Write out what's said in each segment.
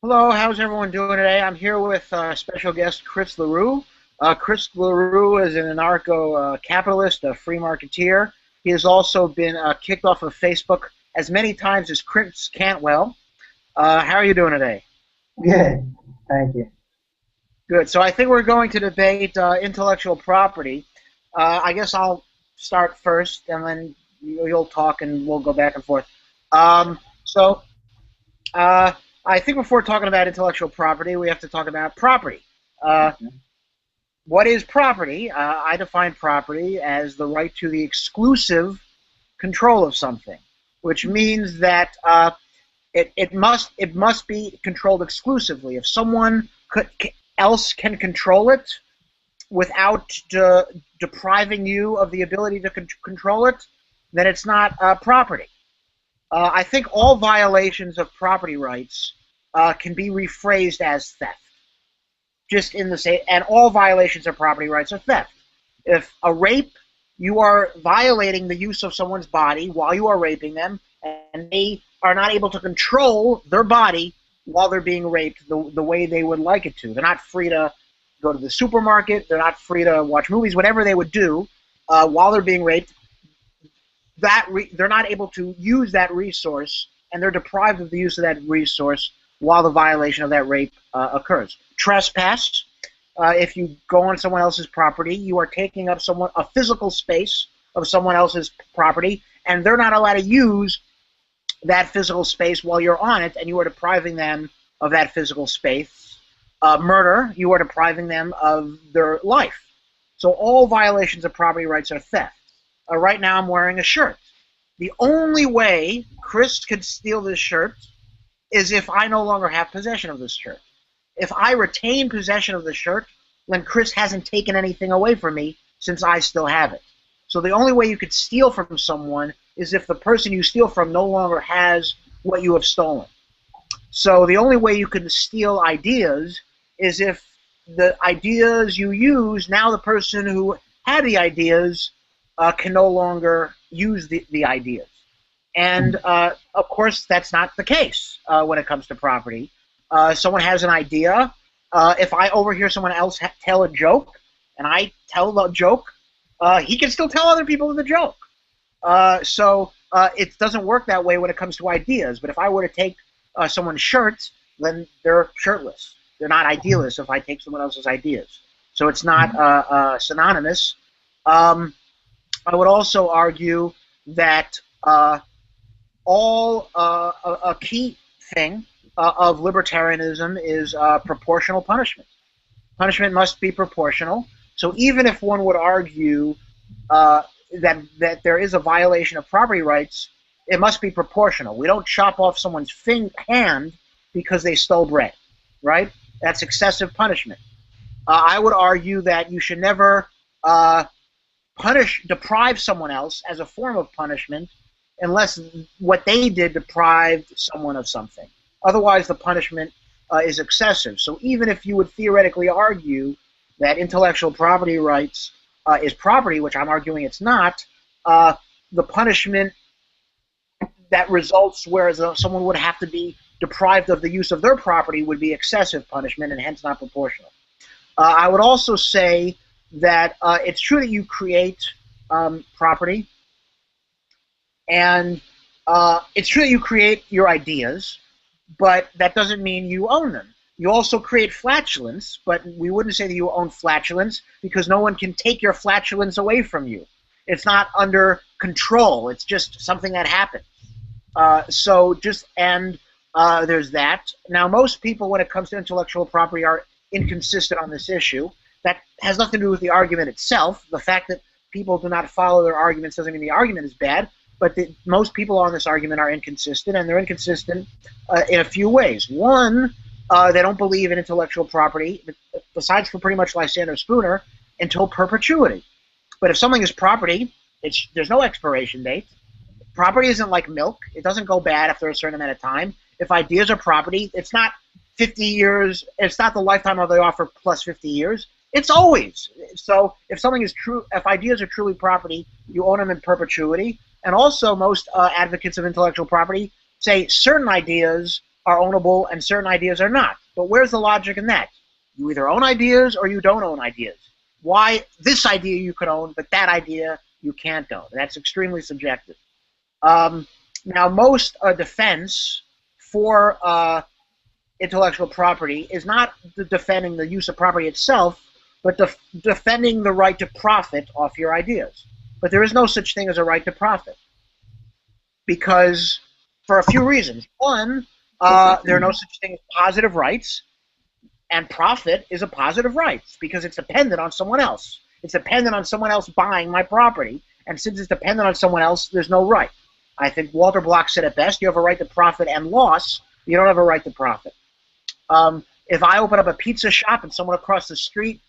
Hello, how's everyone doing today? I'm here with special guest Chris LeRoux. Chris LeRoux is an anarcho-capitalist, a free marketeer. He has also been kicked off of Facebook as many times as Chris Cantwell. How are you doing today? Good. Thank you. Good. So I think we're going to debate intellectual property. I guess I'll start first, and then you'll talk, and we'll go back and forth. So uh, I think before talking about intellectual property, we have to talk about property. Uh, what is property? I define property as the right to the exclusive control of something, which means that it must be controlled exclusively. If someone else can control it without depriving you of the ability to control it, then it's not property. I think all violations of property rights can be rephrased as theft. Just in the same, and all violations of property rights are theft. If a rape, you are violating the use of someone's body while you are raping them, and they are not able to control their body while they're being raped the way they would like it to. They're not free to go to the supermarket. They're not free to watch movies, whatever they would do while they're being raped. They're not able to use that resource, and they're deprived of the use of that resource while the violation of that rape occurs. Trespass. If you go on someone else's property, you are taking up a physical space of someone else's property, and they're not allowed to use that physical space while you're on it, and you are depriving them of that physical space. Murder, you are depriving them of their life. So all violations of property rights are theft. Right now I'm wearing a shirt. The only way Chris could steal this shirt is if I no longer have possession of this shirt. If I retain possession of the shirt, then Chris hasn't taken anything away from me since I still have it. So the only way you could steal from someone is if the person you steal from no longer has what you have stolen. So the only way you can steal ideas is if the ideas you use, now the person who had the ideas can no longer use the ideas. And of course, that's not the case when it comes to property. Someone has an idea. If I overhear someone else tell a joke, and I tell the joke, he can still tell other people the joke. So it doesn't work that way when it comes to ideas. But if I were to take someone's shirts, then they're shirtless. They're not idealists if I take someone else's ideas. So it's not synonymous. I would also argue that a key thing of libertarianism is proportional punishment. Punishment must be proportional. So even if one would argue that there is a violation of property rights, it must be proportional. We don't chop off someone's hand because they stole bread, right? That's excessive punishment. I would argue that you should never deprive someone else as a form of punishment unless what they did deprived someone of something. Otherwise, the punishment is excessive. So even if you would theoretically argue that intellectual property rights is property, which I'm arguing it's not, the punishment that results, whereas someone would have to be deprived of the use of their property, would be excessive punishment and hence not proportional. I would also say that it's true that you create property, and it's true that you create your ideas, but that doesn't mean you own them. You also create flatulence, but we wouldn't say that you own flatulence because no one can take your flatulence away from you. It's not under control. It's just something that happens. There's that. Now, most people, when it comes to intellectual property, are inconsistent on this issue. That has nothing to do with the argument itself. The fact that people do not follow their arguments doesn't mean the argument is bad, but most people on this argument are inconsistent, and they're inconsistent in a few ways. One, they don't believe in intellectual property, besides for pretty much Lysander Spooner, until perpetuity. But if something is property, there's no expiration date. Property isn't like milk. It doesn't go bad after a certain amount of time. If ideas are property, it's not 50 years. It's not the lifetime of the offer plus 50 years. It's always. So if something is true, if ideas are truly property, you own them in perpetuity. And also most advocates of intellectual property say certain ideas are ownable and certain ideas are not. But where's the logic in that? You either own ideas or you don't own ideas. Why this idea you could own, but that idea you can't own? That's extremely subjective. Now, most defense for intellectual property is not defending the use of property itself, but defending the right to profit off your ideas. But there is no such thing as a right to profit, because for a few reasons. One, there are no such thing as positive rights, and profit is a positive right because it's dependent on someone else. It's dependent on someone else buying my property, and since it's dependent on someone else, there's no right. I think Walter Block said it best: you have a right to profit and loss, you don't have a right to profit. If I open up a pizza shop and someone across the street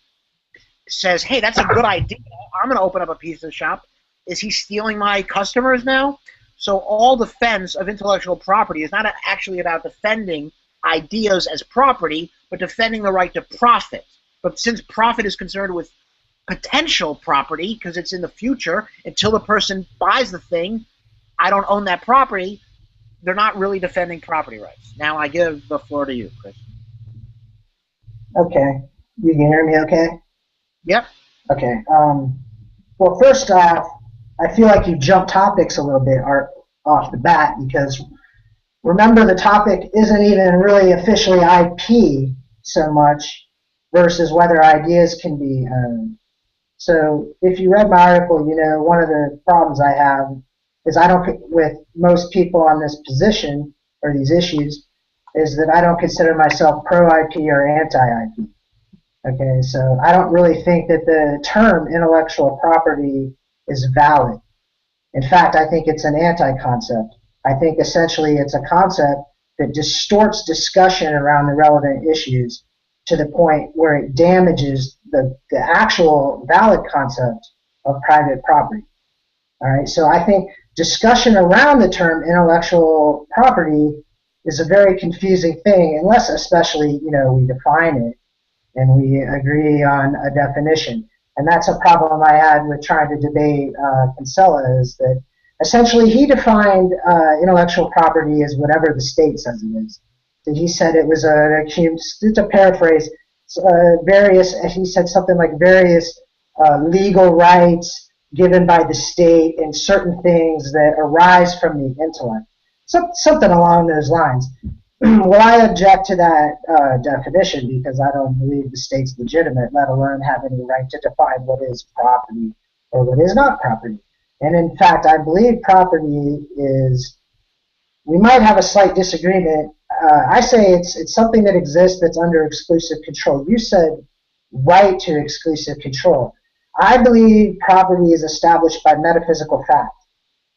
says, hey, that's a good idea, I'm going to open up a pizza shop, is he stealing my customers now? So all defense of intellectual property is not actually about defending ideas as property, but defending the right to profit. But since profit is concerned with potential property, because it's in the future, until the person buys the thing, I don't own that property, they're not really defending property rights. Now I give the floor to you, Chris. Okay. You can hear me okay? Yep. Okay. Well, first off, I feel like you jumped topics a little bit off the bat, because remember, the topic isn't even really officially IP so much versus whether ideas can be owned. So if you read my article, you know one of the problems I have is with most people on this position or these issues, is that I don't consider myself pro-IP or anti-IP. Okay, so I don't really think that the term intellectual property is valid. In fact, I think it's an anti-concept. I think essentially it's a concept that distorts discussion around the relevant issues to the point where it damages the actual valid concept of private property. All right, so I think discussion around the term intellectual property is a very confusing thing, unless especially we define it and we agree on a definition. And that's a problem I had with trying to debate Kinsella, is that essentially he defined intellectual property as whatever the state says it is. So he said it was to paraphrase, he said something like various legal rights given by the state and certain things that arise from the intellect. Something along those lines. Well, I object to that definition because I don't believe the state's legitimate, let alone have any right to define what is property or what is not property. And in fact, I believe property is, we might have a slight disagreement. I say it's something that exists that's under exclusive control. You said right to exclusive control. I believe property is established by metaphysical fact.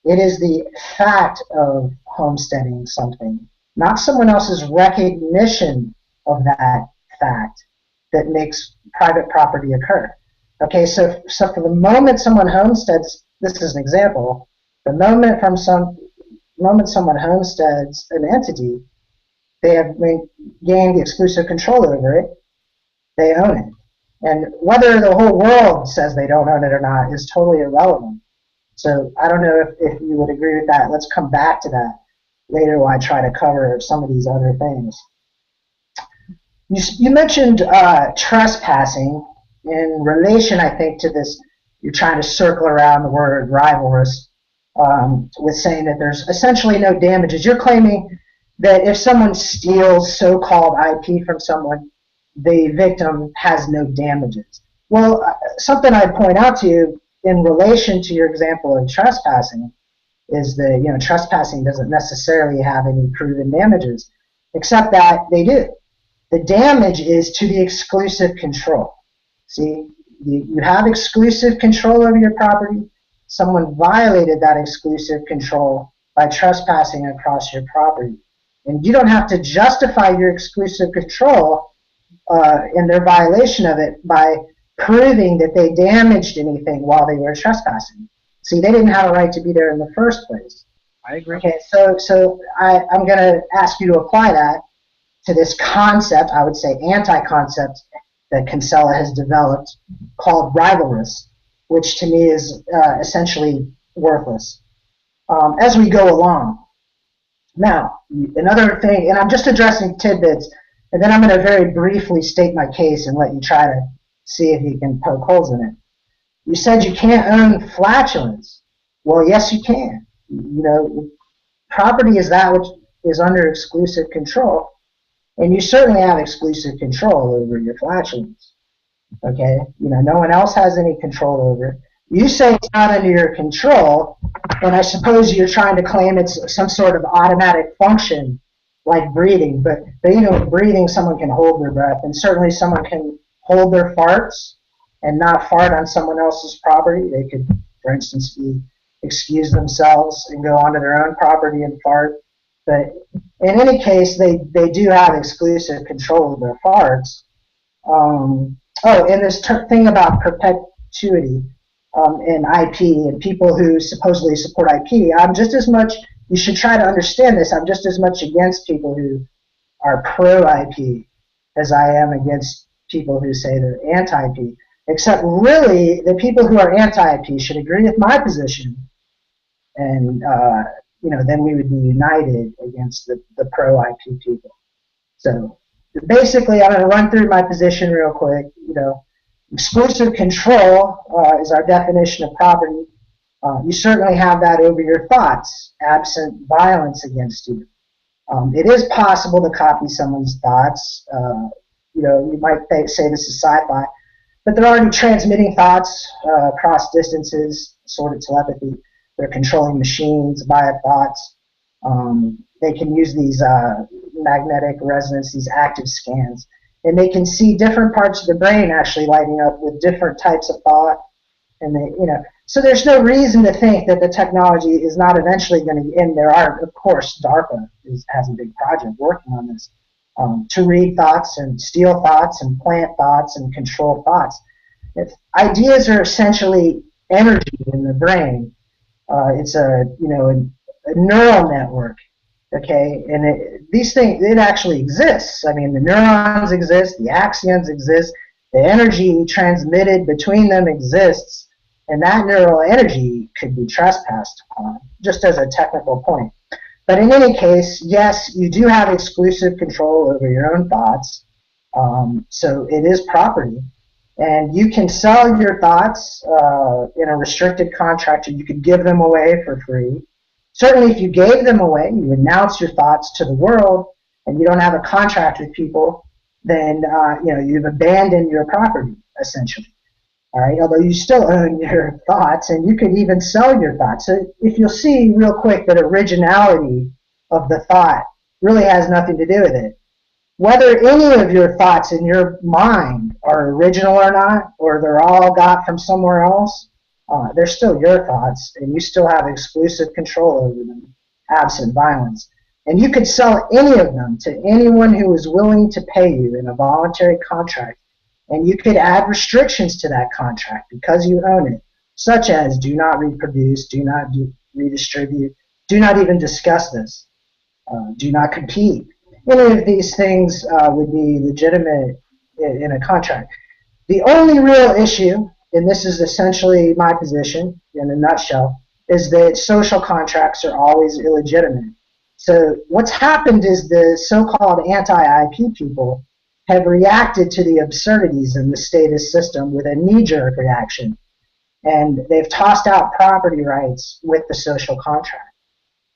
It is the fact of homesteading something, not someone else's recognition of that fact, that makes private property occur. Okay, so for the moment someone homesteads, this is an example, the moment someone homesteads an entity, they have gained exclusive control over it, they own it. And whether the whole world says they don't own it or not is totally irrelevant. So I don't know if you would agree with that. Let's come back to that later when I try to cover some of these other things. You mentioned trespassing in relation, I think, to this. You're trying to circle around the word rivalrous with saying that there's essentially no damages. You're claiming that if someone steals so-called IP from someone, the victim has no damages. Well, something I'd point out to you in relation to your example of trespassing is that trespassing doesn't necessarily have any proven damages, except that they do. The damage is to the exclusive control. See, you have exclusive control over your property. Someone violated that exclusive control by trespassing across your property. And you don't have to justify your exclusive control in their violation of it by proving that they damaged anything while they were trespassing. See, they didn't have a right to be there in the first place. I agree. Okay, so I'm going to ask you to apply that to this concept, I would say anti-concept, that Kinsella has developed called rivalrous, which to me is essentially worthless. As we go along, Now, another thing, and I'm just addressing tidbits, and then I'm going to very briefly state my case and let you try to see if you can poke holes in it. You said you can't own flatulence. Well, yes, you can. You know, property is that which is under exclusive control, and you certainly have exclusive control over your flatulence. Okay? You know, no one else has any control over it. You say it's not under your control, and I suppose you're trying to claim it's some sort of automatic function like breathing, but you know, with breathing, someone can hold their breath, and certainly someone can hold their farts and not fart on someone else's property. They could, for instance, excuse themselves and go onto their own property and fart. But in any case, they do have exclusive control of their farts. And this thing about perpetuity in IP and people who supposedly support IP, I'm just as much, you should try to understand this, I'm just as much against people who are pro-IP as I am against people who say they're anti-IP. Except really, the people who are anti-IP should agree with my position, and you know, then we would be united against the pro-IP people. So basically, I'm going to run through my position real quick. You know, exclusive control is our definition of property. You certainly have that over your thoughts, absent violence against you. It is possible to copy someone's thoughts. You know, you might say this is sci-fi, but they're already transmitting thoughts across distances, sort of telepathy. They're controlling machines via thoughts. They can use these magnetic resonance, these active scans, and they can see different parts of the brain actually lighting up with different types of thought. And they, you know, so there's no reason to think that the technology is not eventually going to end. There are, of course, DARPA has a big project working on this, to read thoughts and steal thoughts and plant thoughts and control thoughts. If ideas are essentially energy in the brain. It's a neural network, okay, and these things, it actually exists. I mean, the neurons exist, the axons exist, the energy transmitted between them exists, and that neural energy could be trespassed upon, just as a technical point. But in any case, yes, you do have exclusive control over your own thoughts, so it is property. And you can sell your thoughts in a restricted contract, or you could give them away for free. Certainly, if you gave them away, you announce your thoughts to the world, and you don't have a contract with people, then you've abandoned your property, essentially. All right, although you still own your thoughts, and you could even sell your thoughts. So if you'll see real quick that originality of the thought really has nothing to do with it. Whether any of your thoughts in your mind are original or not, or they're all got from somewhere else, they're still your thoughts, and you still have exclusive control over them, absent violence. And you could sell any of them to anyone who is willing to pay you in a voluntary contract, and you could add restrictions to that contract because you own it, such as do not reproduce, do not redistribute, do not even discuss this, do not compete. Any of these things would be legitimate in a contract. The only real issue, and this is essentially my position in a nutshell, is that social contracts are always illegitimate. So what's happened is the so-called anti-IP people have reacted to the absurdities in the status system with a knee-jerk reaction, and they've tossed out property rights with the social contract.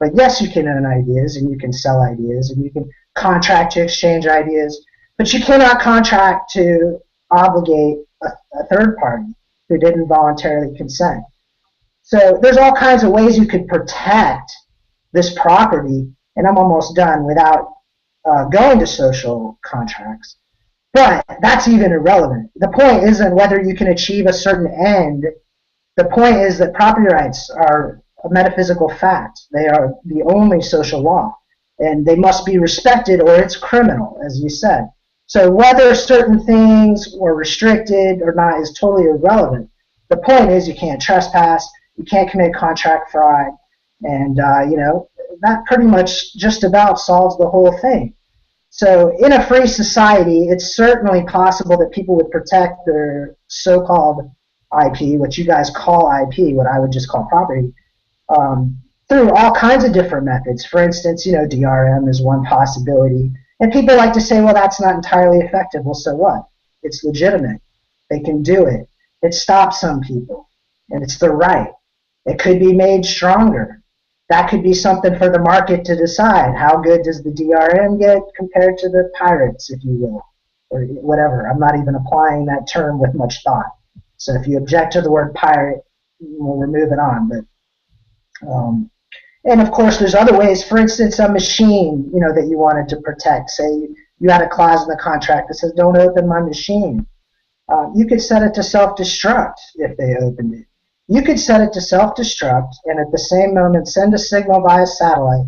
But yes, you can own ideas, and you can sell ideas, and you can contract to exchange ideas, but you cannot contract to obligate a third party who didn't voluntarily consent. So there's all kinds of ways you could protect this property, and I'm almost done, without going to social contracts. But that's even irrelevant. The point isn't whether you can achieve a certain end. The point is that property rights are a metaphysical fact. They are the only social law, and they must be respected or it's criminal, as you said. So whether certain things were restricted or not is totally irrelevant. The point is you can't trespass, you can't commit contract fraud, and that pretty much just about solves the whole thing. So in a free society, it's certainly possible that people would protect their so-called IP, what you guys call IP, what I would just call property, through all kinds of different methods. For instance, DRM is one possibility. And people like to say, well, that's not entirely effective. Well, so what? It's legitimate. They can do it. It stops some people, and it's their right. It could be made stronger. That could be something for the market to decide. How good does the DRM get compared to the pirates, if you will, or whatever. I'm not even applying that term with much thought. So if you object to the word pirate, we're moving on. But and of course, there's other ways. For instance, a machine, that you wanted to protect. Say you had a clause in the contract that says, "Don't open my machine." You could set it to self-destruct if they opened it. You could set it to self-destruct and at the same moment send a signal via satellite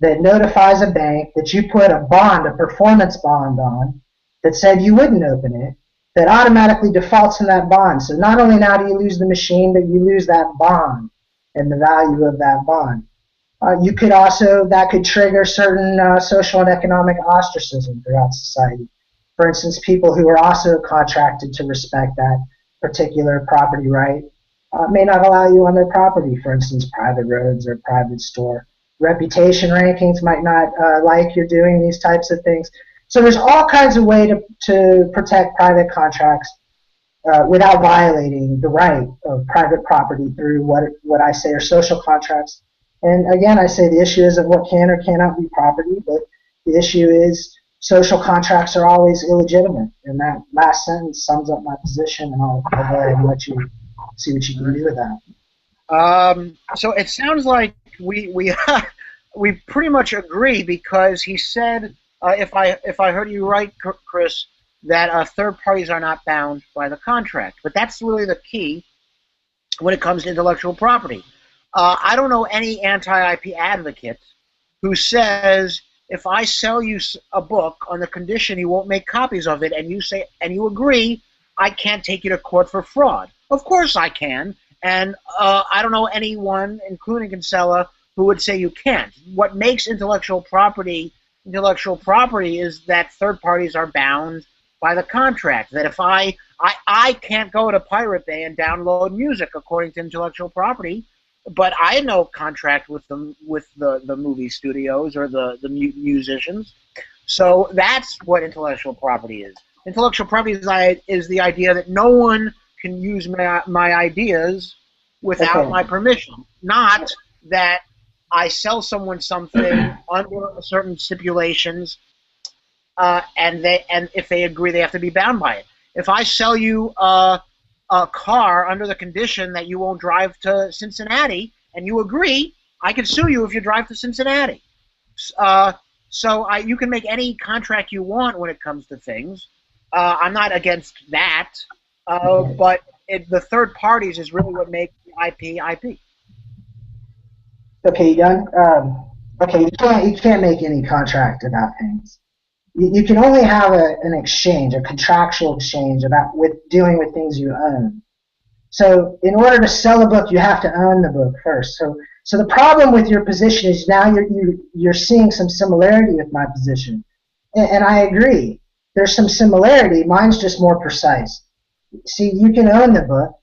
that notifies a bank that you put a bond, a performance bond on, that said you wouldn't open it, that automatically defaults in that bond. So not only now do you lose the machine, but you lose that bond and the value of that bond. You could also, that could trigger certain social and economic ostracism throughout society. For instance, people who are also contracted to respect that particular property right may not allow you on their property. For instance, private roads or private store. Reputation rankings might not like you're doing these types of things. So there's all kinds of ways to protect private contracts without violating the right of private property through what I say are social contracts. And again, I say the issue isn't what can or cannot be property, but the issue is social contracts are always illegitimate. And that last sentence sums up my position, and I'll go ahead and let you see what you can do with that. So it sounds like we we pretty much agree, because he said, if I heard you right, Chris, that third parties are not bound by the contract. But that's really the key when it comes to intellectual property. I don't know any anti-IP advocate who says, if I sell you a book on the condition you won't make copies of it, and you agree, I can't take you to court for fraud. Of course I can, and I don't know anyone, including Kinsella, who would say you can't. What makes intellectual property is that third parties are bound by the contract. That if I can't go to Pirate Bay and download music according to intellectual property, but I had no contract with them, with the movie studios or the musicians. So that's what intellectual property is. Intellectual property is the idea that no one can use my ideas without my permission. Not that I sell someone something under certain stipulations, and if they agree, they have to be bound by it. If I sell you a car under the condition that you won't drive to Cincinnati, and you agree, I can sue you if you drive to Cincinnati. So you can make any contract you want when it comes to things. I'm not against that, but the third parties is really what makes the IP. Okay, you done? Okay, you can't make any contract about things. You can only have an exchange, a contractual exchange with dealing with things you own. So in order to sell a book, you have to own the book first. So the problem with your position is now you're seeing some similarity with my position, and I agree. There's some similarity. Mine's just more precise. See, you can own the book.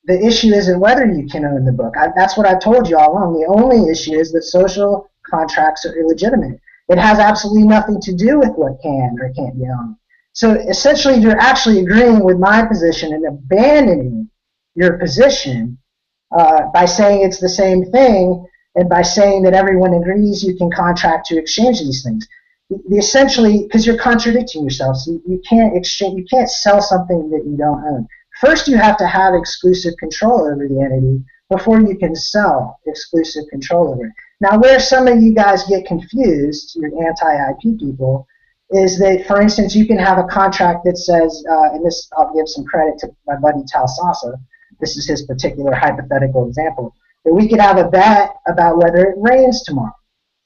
The issue isn't whether you can own the book. That's what I've told you all along. The only issue is that social contracts are illegitimate. It has absolutely nothing to do with what can or can't be owned. So essentially, you're actually agreeing with my position and abandoning your position by saying it's the same thing, and by saying that everyone agrees you can contract to exchange these things. Essentially, because you're contradicting yourself, so you can't exchange, you can't sell something that you don't own. First, you have to have exclusive control over the entity before you can sell exclusive control over it. Now, where some of you guys get confused, your anti-IP people, is that, for instance, you can have a contract that says, and this, I'll give some credit to my buddy Tal Sasa, this is his particular hypothetical example, that we could have a bet about whether it rains tomorrow.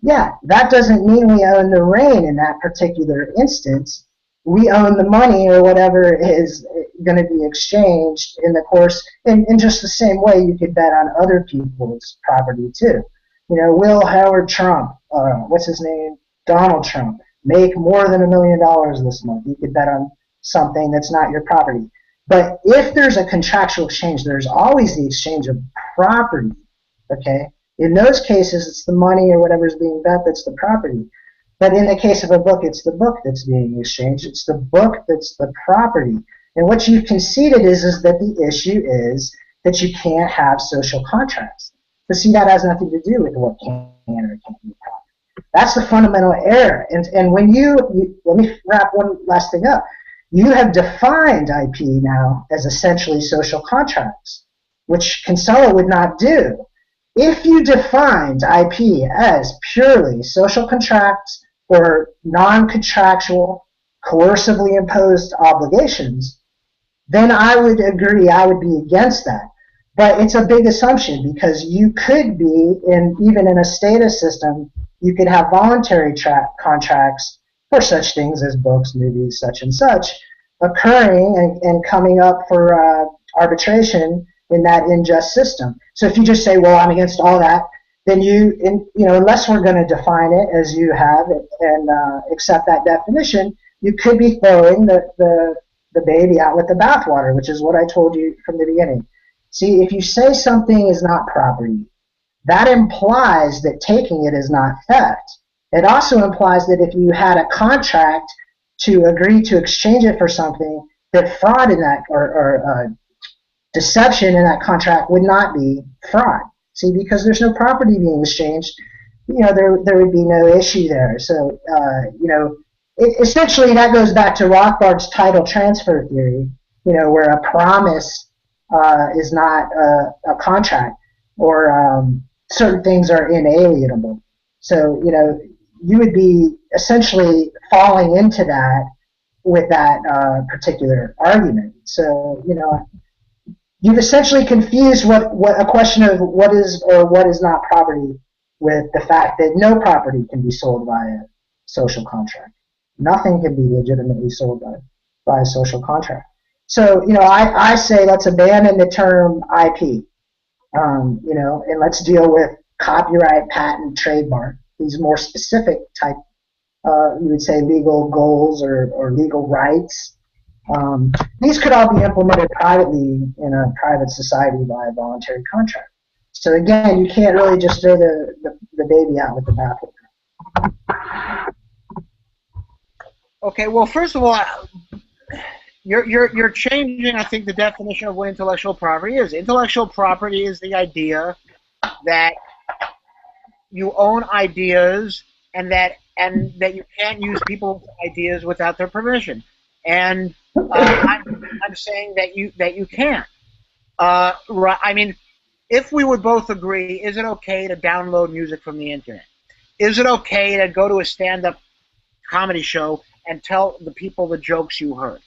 Yeah, that doesn't mean we own the rain in that particular instance. We own the money or whatever is going to be exchanged in the course, in just the same way you could bet on other people's property too. You know, will Howard Trump, what's his name, Donald Trump, make more than $1 million this month? You could bet on something that's not your property. But if there's a contractual exchange, there's always the exchange of property, okay? In those cases, it's the money or whatever's being bet that's the property. But in the case of a book, it's the book that's being exchanged. It's the book that's the property. And what you've conceded is that the issue is that you can't have social contracts. But see, that has nothing to do with what can or can't be property. That's the fundamental error. And when let me wrap one last thing up. You have defined IP now as essentially social contracts, which Kinsella would not do. If you defined IP as purely social contracts or non-contractual, coercively imposed obligations, then I would agree, I would be against that. But it's a big assumption because you could be, even in a status system, you could have voluntary contracts for such things as books, movies, such and such, occurring and coming up for arbitration in that unjust system. So if you just say, well, I'm against all that, then unless we're going to define it as you have and accept that definition, you could be throwing the baby out with the bathwater, which is what I told you from the beginning. See, if you say something is not property, that implies that taking it is not theft. It also implies that if you had a contract to agree to exchange it for something, that fraud in that or deception in that contract would not be fraud. See, because there's no property being exchanged, there would be no issue there. So, essentially that goes back to Rothbard's title transfer theory, where a promise is not a contract, or certain things are inalienable. So, you would be essentially falling into that with that particular argument. So, you've essentially confused what a question of what is or what is not property with the fact that no property can be sold via social contract. Nothing can be legitimately sold by a social contract. So, I say let's abandon the term IP, and let's deal with copyright, patent, trademark, these more specific type, you would say legal goals or legal rights. These could all be implemented privately in a private society by a voluntary contract. So again, you can't really just throw the baby out with the bathwater. Okay, well, first of all, you're changing, I think, the definition of what intellectual property is. Intellectual property is the idea that you own ideas and that you can't use people's ideas without their permission. And I'm saying that you can't. Right? I mean, if we would both agree, is it okay to download music from the internet? Is it okay to go to a stand-up comedy show and tell the people the jokes you heard?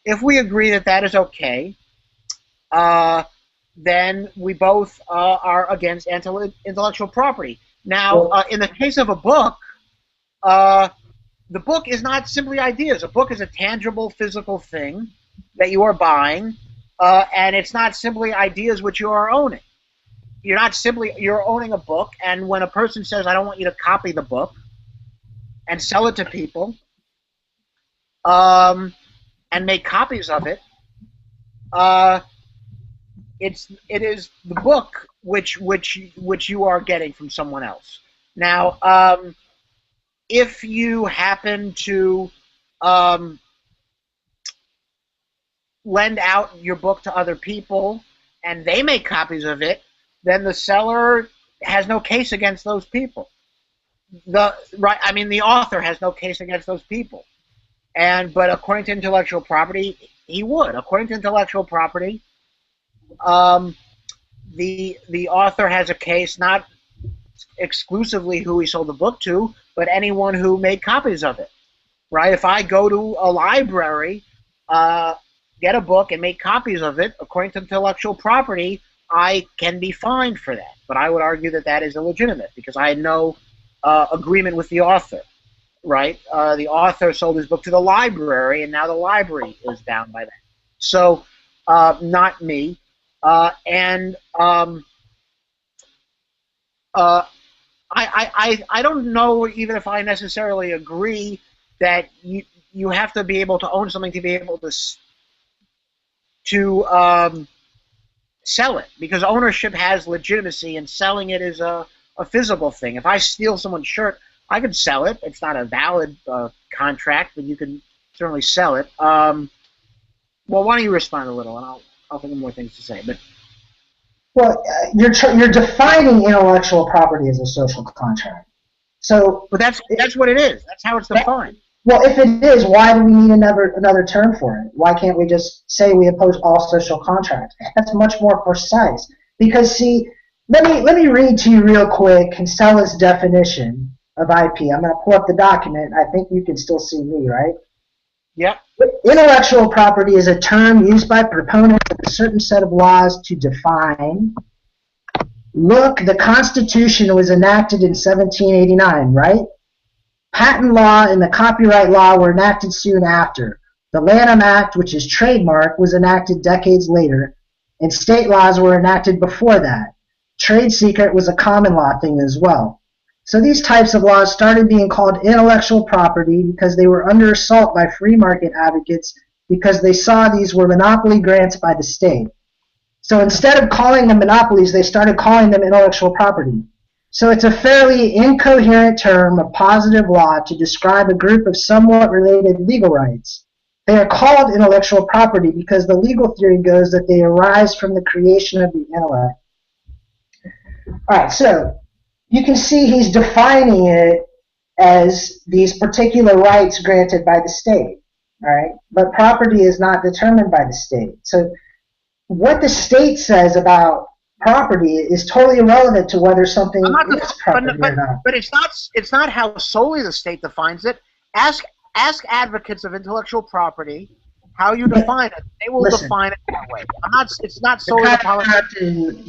If we agree that that is okay, then we both are against intellectual property. Now, in the case of a book, the book is not simply ideas. A book is a tangible, physical thing that you are buying, and it's not simply ideas which you are owning. You're owning a book, and when a person says, I don't want you to copy the book and sell it to people, and make copies of it, it is the book which you are getting from someone else. Now, if you happen to lend out your book to other people and they make copies of it, then the seller has no case against those people. The author has no case against those people. But according to intellectual property, he would. According to intellectual property, the author has a case, not exclusively who he sold the book to, but anyone who made copies of it. Right? If I go to a library, get a book and make copies of it, according to intellectual property, I can be fined for that. But I would argue that that is illegitimate because I had no agreement with the author. Right? The author sold his book to the library, and now the library is bound by that. So, not me. I don't know even if I necessarily agree that you have to be able to own something to be able to sell it, because ownership has legitimacy, and selling it is a physical thing. If I steal someone's shirt, I can sell it. It's not a valid contract, but you can certainly sell it. Well, why don't you respond a little, and I'll think of more things to say. But Well, you're defining intellectual property as a social contract. So, but that's what it is. That's how it's defined. Well, if it is, why do we need another term for it? Why can't we just say we oppose all social contracts? That's much more precise. Because see, let me read to you real quick Kinsella's definition of IP. I'm going to pull up the document. I think you can still see me, right? Yep. Intellectual property is a term used by proponents of a certain set of laws to define. Look, the Constitution was enacted in 1789, right? Patent law and the copyright law were enacted soon after. The Lanham Act, which is trademark, was enacted decades later, and state laws were enacted before that. Trade secret was a common law thing as well. So these types of laws started being called intellectual property because they were under assault by free market advocates because they saw these were monopoly grants by the state. So instead of calling them monopolies, they started calling them intellectual property. So it's a fairly incoherent term of positive law to describe a group of somewhat related legal rights. They are called intellectual property because the legal theory goes that they arise from the creation of the intellect. All right, so you can see he's defining it as these particular rights granted by the state, all right? But property is not determined by the state. So what the state says about property is totally irrelevant to whether something is property or not. But it's not how solely the state defines it. Ask advocates of intellectual property how you define it. They will define it that way. It's not solely the politics.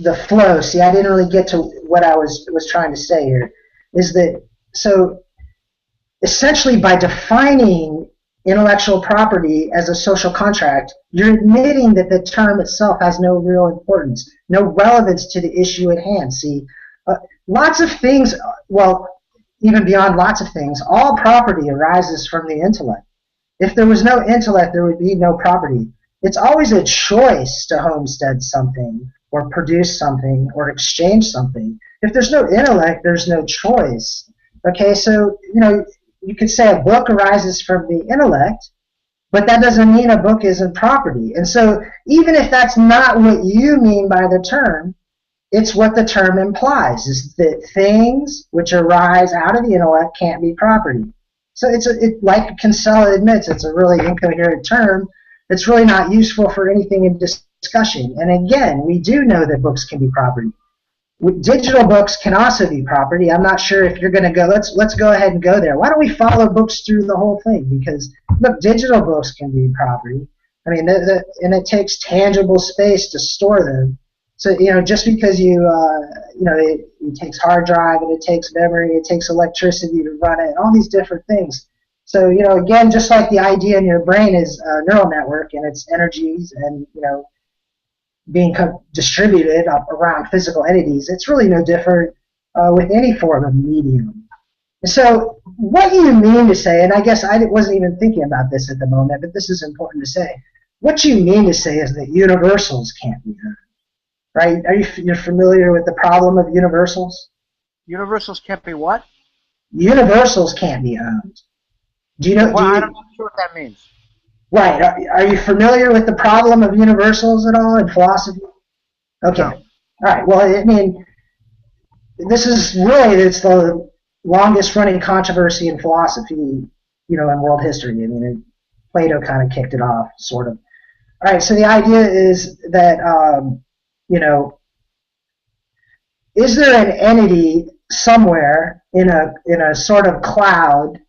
The flow. See, I didn't really get to what I was trying to say here. Is that so? Essentially, by defining intellectual property as a social contract, you're admitting that the term itself has no real importance, no relevance to the issue at hand. See, lots of things. Well, even beyond lots of things, all property arises from the intellect. If there was no intellect, there would be no property. It's always a choice to homestead something or produce something or exchange something. If there's no intellect, there's no choice. Okay, so, you could say a book arises from the intellect, but that doesn't mean a book isn't property. And so even if that's not what you mean by the term, it's what the term implies, is that things which arise out of the intellect can't be property. So like Kinsella admits, it's a really incoherent term. It's really not useful for anything in discussion. And again, we do know that books can be property. Digital books can also be property. I'm not sure if you're going to go. Let's go ahead and go there. Why don't we follow books through the whole thing? Because look, digital books can be property. I mean, and it takes tangible space to store them. So just because it takes hard drive and it takes memory, it takes electricity to run it, all these different things. So again, just like the idea in your brain is a neural network and its energies and being distributed around physical entities, it's really no different with any form of medium. So what you mean to say, and I guess I wasn't even thinking about this at the moment, but this is important to say. What you mean to say is that universals can't be earned, right? You're familiar with the problem of universals? Universals can't be what? Universals can't be owned. Do you know? Well, I'm not sure what that means. Right. Are you familiar with the problem of universals at all in philosophy? Okay. No. All right. Well, I mean, it's the longest running controversy in philosophy, in world history. I mean, Plato kind of kicked it off, sort of. All right. So the idea is that, is there an entity somewhere in a sort of cloud,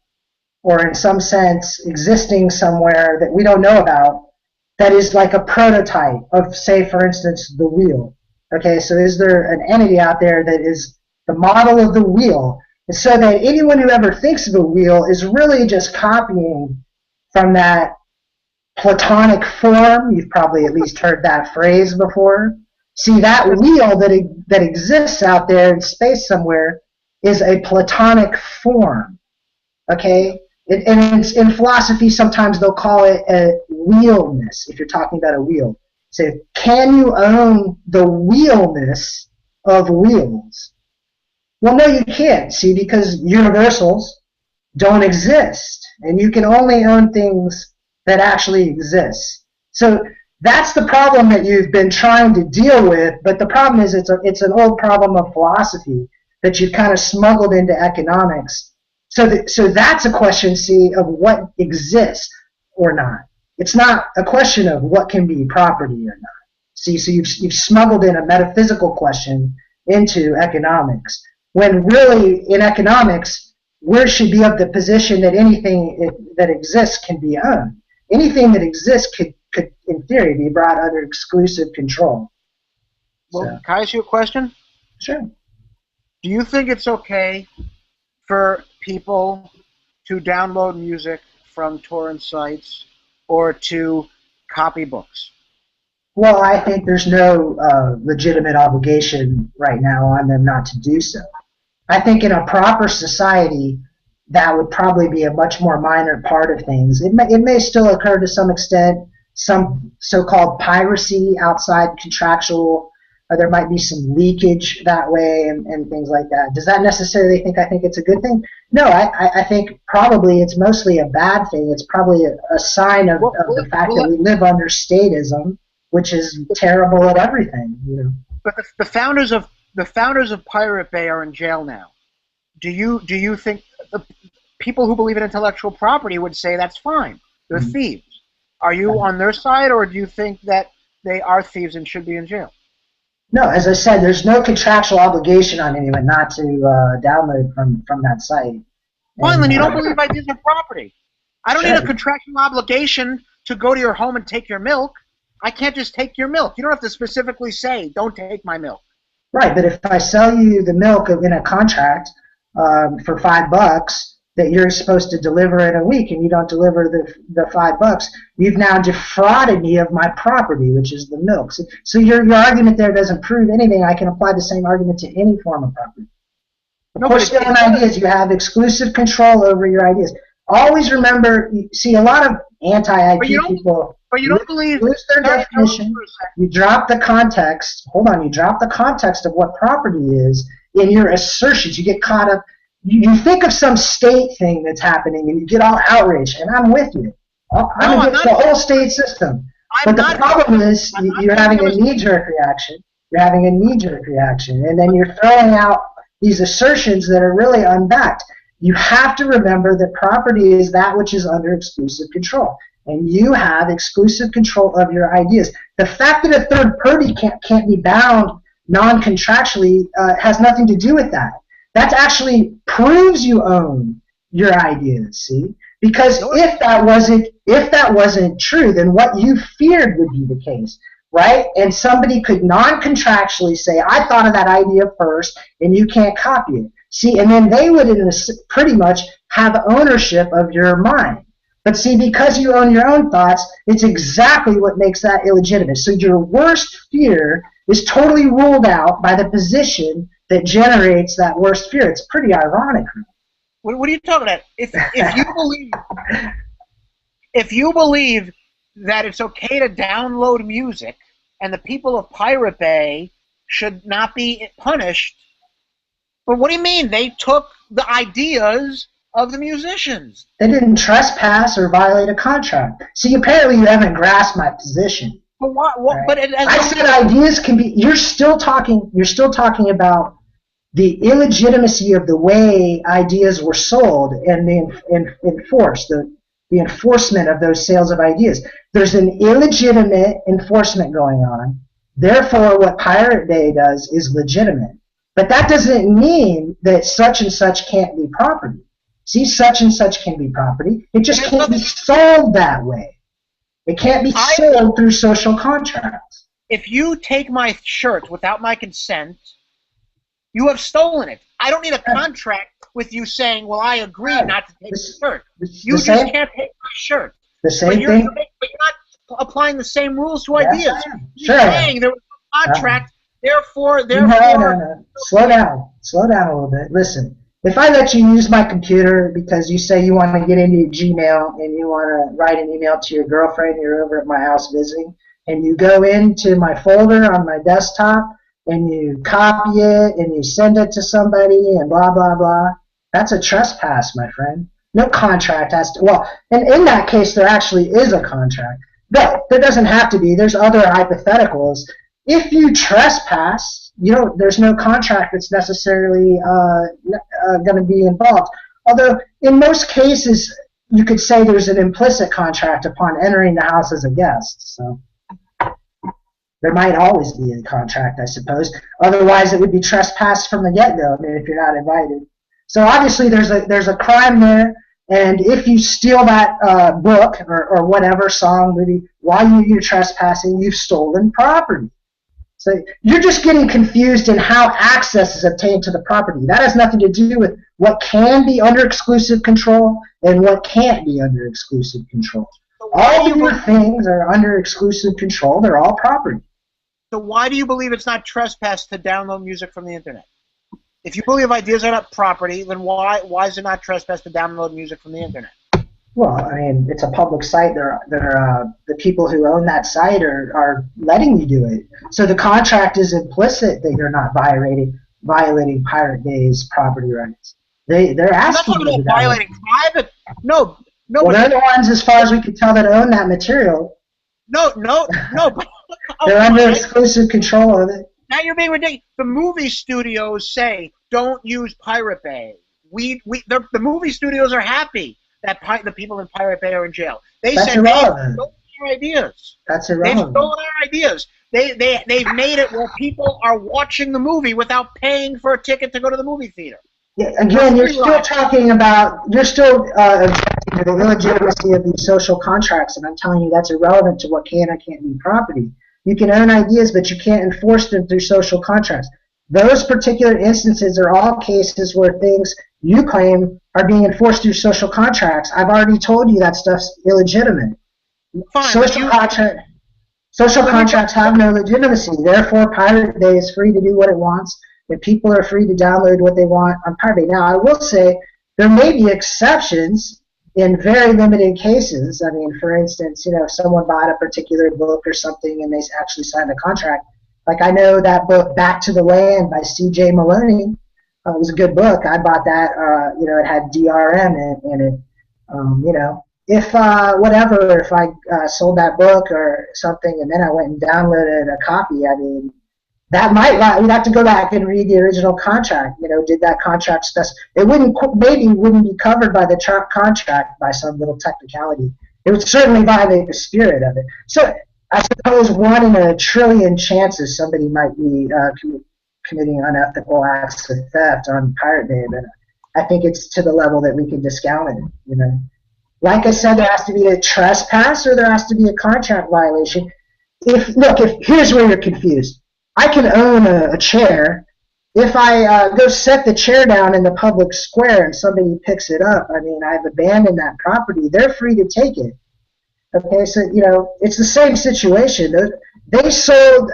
or in some sense existing somewhere that we don't know about, that is like a prototype of, say, for instance, the wheel? Okay, so is there an entity out there that is the model of the wheel, and so that anyone who ever thinks of a wheel is really just copying from that Platonic form? You've probably at least heard that phrase before. See, that wheel that exists out there in space somewhere is a Platonic form, okay? And in philosophy, sometimes they'll call it a wheelness, if you're talking about a wheel. So can you own the wheelness of wheels? Well, no, you can't, see, because universals don't exist, and you can only own things that actually exist. So that's the problem that you've been trying to deal with, but the problem is it's an old problem of philosophy that you've kind of smuggled into economics. So that's a question, see, of what exists or not. It's not a question of what can be property or not. See, so you've smuggled in a metaphysical question into economics, when really in economics, we should be of the position that anything that exists can be owned. Anything that exists could in theory, be brought under exclusive control. Well, so. Can I ask you a question? Sure. Do you think it's okay for people to download music from torrent sites or to copy books? Well, I think there's no legitimate obligation right now on them not to do so. I think in a proper society, that would probably be a much more minor part of things. It may still occur to some extent, some so-called piracy outside contractual. There might be some leakage that way and things like that. Does that necessarily I think it's a good thing? No, I think probably it's mostly a bad thing. It's probably a sign of the fact that we live under statism, which is terrible at everything. You know. But the founders of Pirate Bay are in jail now. Do you think the people who believe in intellectual property would say that's fine? They're thieves. Are you on their side, or do you think that they are thieves and should be in jail? No, as I said, there's no contractual obligation on anyone not to download from that site. Fine, then you don't believe ideas are property. I don't need a contractual obligation to go to your home and take your milk. I can't just take your milk. You don't have to specifically say, don't take my milk. Right, but if I sell you the milk in a contract for $5 that you're supposed to deliver in a week and you don't deliver the $5, you've now defrauded me of my property, which is the milk. So your argument there doesn't prove anything. I can apply the same argument to any form of property. Of course, your own ideas, you have exclusive control over your ideas. Always remember, see, a lot of anti-IP people lose their definition. You drop the context. Hold on, you drop the context of what property is in your assertions. You get caught up. You think of some state thing that's happening and you get all outraged, and I'm with you. I'm against the whole state system. But the problem is you're having a knee-jerk reaction. You're having a knee-jerk reaction, and then you're throwing out these assertions that are really unbacked. You have to remember that property is that which is under exclusive control, and you have exclusive control of your ideas. The fact that a third party can't be bound non-contractually has nothing to do with that. That actually proves you own your ideas, see? Because if that wasn't true, then what you feared would be the case, right? And somebody could non-contractually say, I thought of that idea first, and you can't copy it. See, and then they would pretty much have ownership of your mind. But see, because you own your own thoughts, it's exactly what makes that illegitimate. So your worst fear is totally ruled out by the position that generates that worst fear. It's pretty ironic. What are you talking about? If you believe that it's okay to download music and the people of Pirate Bay should not be punished, but what do you mean? They took the ideas of the musicians. They didn't trespass or violate a contract. See, apparently you haven't grasped my position. But what? Right? But I said ideas can be. You're still talking about the illegitimacy of the way ideas were sold and the enforcement of those sales of ideas. There's an illegitimate enforcement going on. Therefore, what Pirate Bay does is legitimate. But that doesn't mean that such and such can't be property. See, such and such can be property. It just can't be sold that way. It can't be sold through social contracts. If you take my shirt without my consent, you have stolen it. I don't need a contract with you saying, well, I agree not to take the shirt. You just can't take my shirt. The same thing? But you're not applying the same rules to ideas. You're saying there was a contract, therefore... No. Slow down a little bit. Listen, if I let you use my computer because you say you want to get into Gmail and you want to write an email to your girlfriend, you're over at my house visiting, and you go into my folder on my desktop and you copy it and you send it to somebody and blah, blah, blah, that's a trespass, my friend. No contract has to, well, and in that case, there actually is a contract. But there doesn't have to be. There's other hypotheticals. If you trespass, there's no contract that's necessarily going to be involved. Although in most cases, you could say there's an implicit contract upon entering the house as a guest. So there might always be a contract, I suppose. Otherwise, it would be trespass from the get-go. I mean, if you're not invited. So obviously, there's a crime there. And if you steal that book or whatever, song, movie, while you're trespassing, you've stolen property. So you're just getting confused in how access is obtained to the property. That has nothing to do with what can be under exclusive control and what can't be under exclusive control. So all of your things are under exclusive control. They're all property. So why do you believe it's not trespass to download music from the internet? If you believe ideas are not property, then why is it not trespass to download music from the internet? Well, I mean, it's a public site. The people who own that site are letting you do it. So the contract is implicit that you're not violating Pirate Bay's property rights. They're asking you to do that. I'm not talking about violating private. No. Well, they're the ones, as far as we can tell, that own that material. No. They're under exclusive control of it. Now you're being ridiculous. The movie studios say don't use Pirate Bay. The movie studios are happy that the people in Pirate Bay are in jail. They That's said irrelevant. they've stolen our ideas. That's irrelevant. They've stolen our ideas. They've made it where people are watching the movie without paying for a ticket to go to the movie theater. Yeah, again, you're still objecting to the illegitimacy of these social contracts, and I'm telling you that's irrelevant to what can or can't be property. You can own ideas, but you can't enforce them through social contracts. Those particular instances are all cases where things you claim are being enforced through social contracts. I've already told you that stuff's illegitimate. Fine, social contracts have no legitimacy. Therefore, Pirate Bay is free to do what it wants, and people are free to download what they want on Pirate Bay. Now, I will say there may be exceptions in very limited cases. I mean, for instance, if someone bought a particular book or something and they actually signed a contract, like I know that book Back to the Land by C.J. Maloney, it was a good book. I bought that. It had DRM in it. If I sold that book or something and then I went and downloaded a copy, I mean, that we'd have to go back and read the original contract. Did that contract it wouldn't be covered by the contract by some little technicality. It would certainly violate the spirit of it. So I suppose 1 in a trillion chances somebody might be committing unethical acts of theft on Pirate Bay, but I think it's to the level that we can discount it. Like I said, there has to be a trespass or there has to be a contract violation. Here's where you're confused. I can own a chair. If I go set the chair down in the public square and somebody picks it up, I mean, I've abandoned that property. They're free to take it. Okay, so, it's the same situation. They sold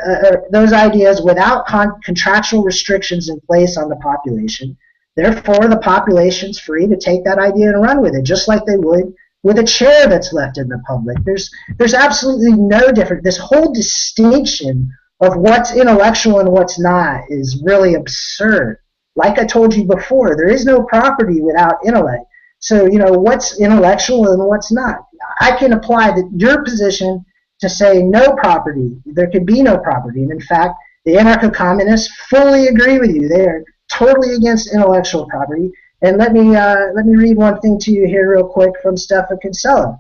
those ideas without contractual restrictions in place on the population. Therefore, the population's free to take that idea and run with it, just like they would with a chair that's left in the public. There's absolutely no difference. This whole distinction of what's intellectual and what's not is really absurd. Like I told you before, there is no property without intellect. So, what's intellectual and what's not. I can apply your position to say no property. There can be no property. And in fact, the anarcho-communists fully agree with you. They are totally against intellectual property. And let me read one thing to you here real quick from Stefan Kinsella.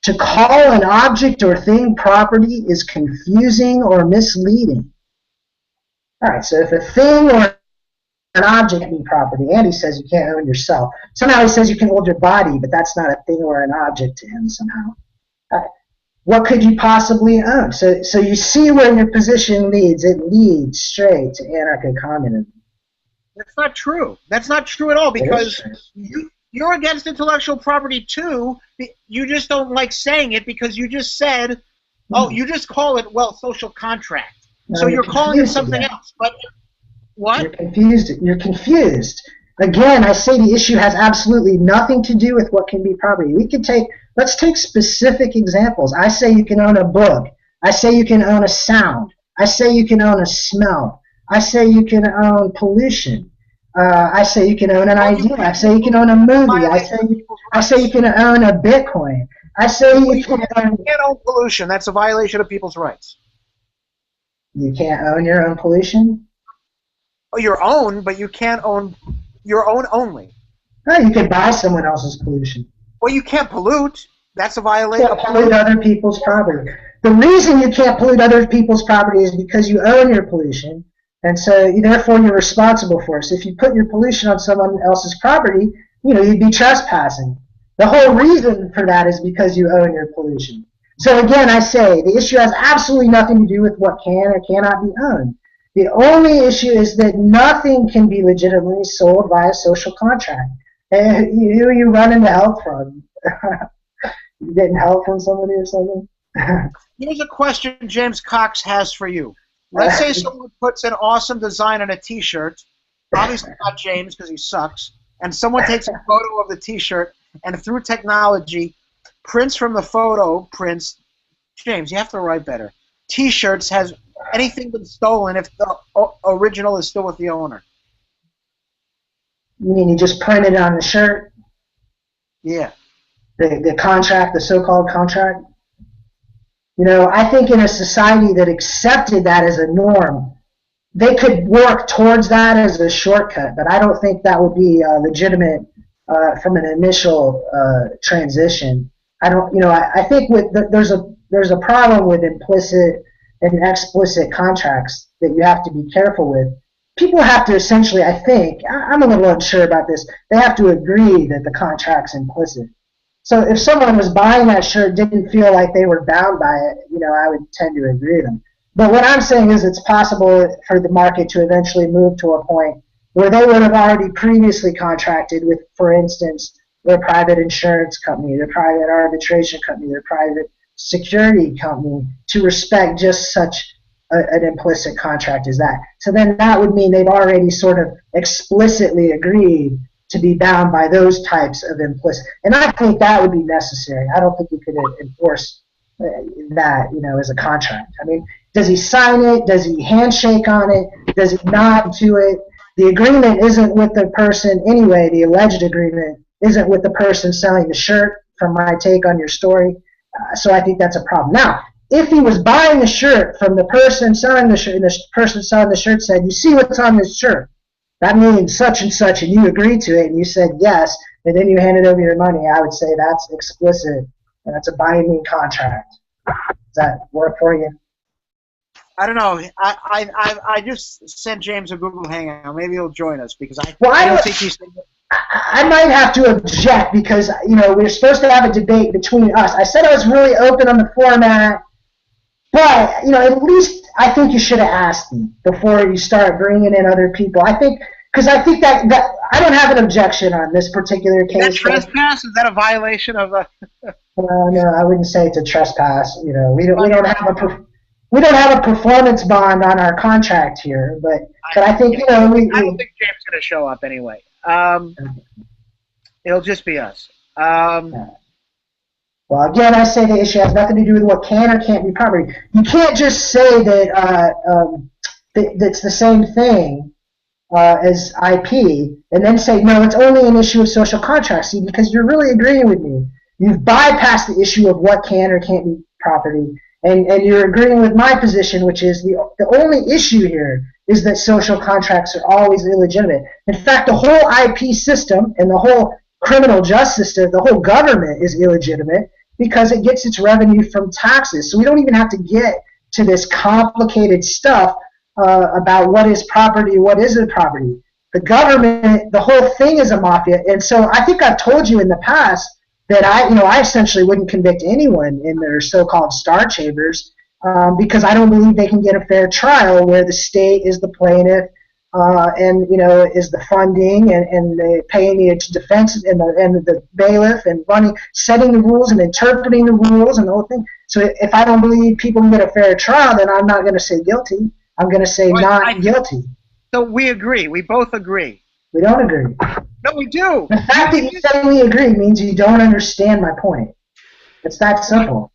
To call an object or thing property is confusing or misleading. All right, so if a thing or an object can be property, Andy says you can't own yourself. Somehow he says you can hold your body, but that's not a thing or an object to him somehow. What could you possibly own? So you see where your position leads. It leads straight to anarcho-communism. That's not true. That's not true at all, because you're against intellectual property too. You just don't like saying it because you just said, you just call it, social contract. No, so you're calling it something else. But what? You're confused. Again, I say the issue has absolutely nothing to do with what can be property. Let's take specific examples. I say you can own a book. I say you can own a sound. I say you can own a smell. I say you can own pollution. I say you can own an idea. I say you can own a movie. I say you can own a Bitcoin. I say you can own. You can't own pollution. That's a violation of people's rights. You can't own your own pollution? Oh, your own, but you can't own your own only. No, you can buy someone else's pollution. Well, you can't pollute. That's a violation. You can't pollute other people's property. The reason you can't pollute other people's property is because you own your pollution, and so therefore you're responsible for it. So if you put your pollution on someone else's property, you'd be trespassing. The whole reason for that is because you own your pollution. So again, I say the issue has absolutely nothing to do with what can or cannot be owned. The only issue is that nothing can be legitimately sold via social contract. And who are you running the help from? You getting help from somebody or something? Here's a question James Cox has for you. Let's say someone puts an awesome design on a T-shirt, obviously not James because he sucks, and someone takes a photo of the T-shirt and through technology prints from the photo, James, you have to write better. T-shirts has anything been stolen if the original is still with the owner? You mean he just printed it on the shirt? Yeah. The contract, the so-called contract? I think in a society that accepted that as a norm, they could work towards that as a shortcut, but I don't think that would be legitimate from an initial transition. I think there's a problem with implicit and explicit contracts that you have to be careful with. People have to essentially, I think, I'm a little unsure about this, they have to agree that the contract's implicit. So if someone was buying that shirt didn't feel like they were bound by it, I would tend to agree with them. But what I'm saying is it's possible for the market to eventually move to a point where they would have already previously contracted with, for instance, their private insurance company, their private arbitration company, their private security company to respect just such an implicit contract as that. So then that would mean they've already sort of explicitly agreed to be bound by those types of implicit. And I think that would be necessary. I don't think you could enforce that, as a contract. I mean, does he sign it? Does he handshake on it? Does he nod to it? The agreement isn't with the person anyway. The alleged agreement isn't with the person selling the shirt, from my take on your story. So I think that's a problem. Now, if he was buying the shirt from the person selling the shirt, and the person selling the shirt said, you see what's on this shirt? That means such and such, and you agreed to it, and you said yes, and then you handed over your money, I would say that's explicit, and that's a binding contract. Does that work for you? I don't know. I just sent James a Google Hangout. Maybe he'll join us because I don't think he's. I might have to object because we're supposed to have a debate between us. I said I was really open on the format, but at least I think you should have asked me before you start bringing in other people. I think that I don't have an objection on this particular case. Is that trespass? Is that a violation of a? No, I wouldn't say it's a trespass. We don't have a performance bond on our contract here, but I think I don't think James is going to show up anyway. It'll just be us. Well, again, I say the issue has nothing to do with what can or can't be property. You can't just say that that's the same thing as IP and then say, no, it's only an issue of social contract. See, because you're really agreeing with me. You've bypassed the issue of what can or can't be property, and you're agreeing with my position, which is the only issue here is that social contracts are always illegitimate. In fact, the whole IP system and the whole criminal justice system, the whole government is illegitimate because it gets its revenue from taxes. So we don't even have to get to this complicated stuff about what is property, what isn't property. The government, the whole thing is a mafia. And so I think I've told you in the past that I essentially wouldn't convict anyone in their so-called star chambers because I don't believe they can get a fair trial where the state is the plaintiff and is the funding and paying the defense and the bailiff and setting the rules and interpreting the rules and the whole thing. So if I don't believe people can get a fair trial, then I'm not going to say guilty. I'm going to say not guilty. So we agree. We both agree. We don't agree. No, we do. The fact that you say we agree means you don't understand my point. It's that simple.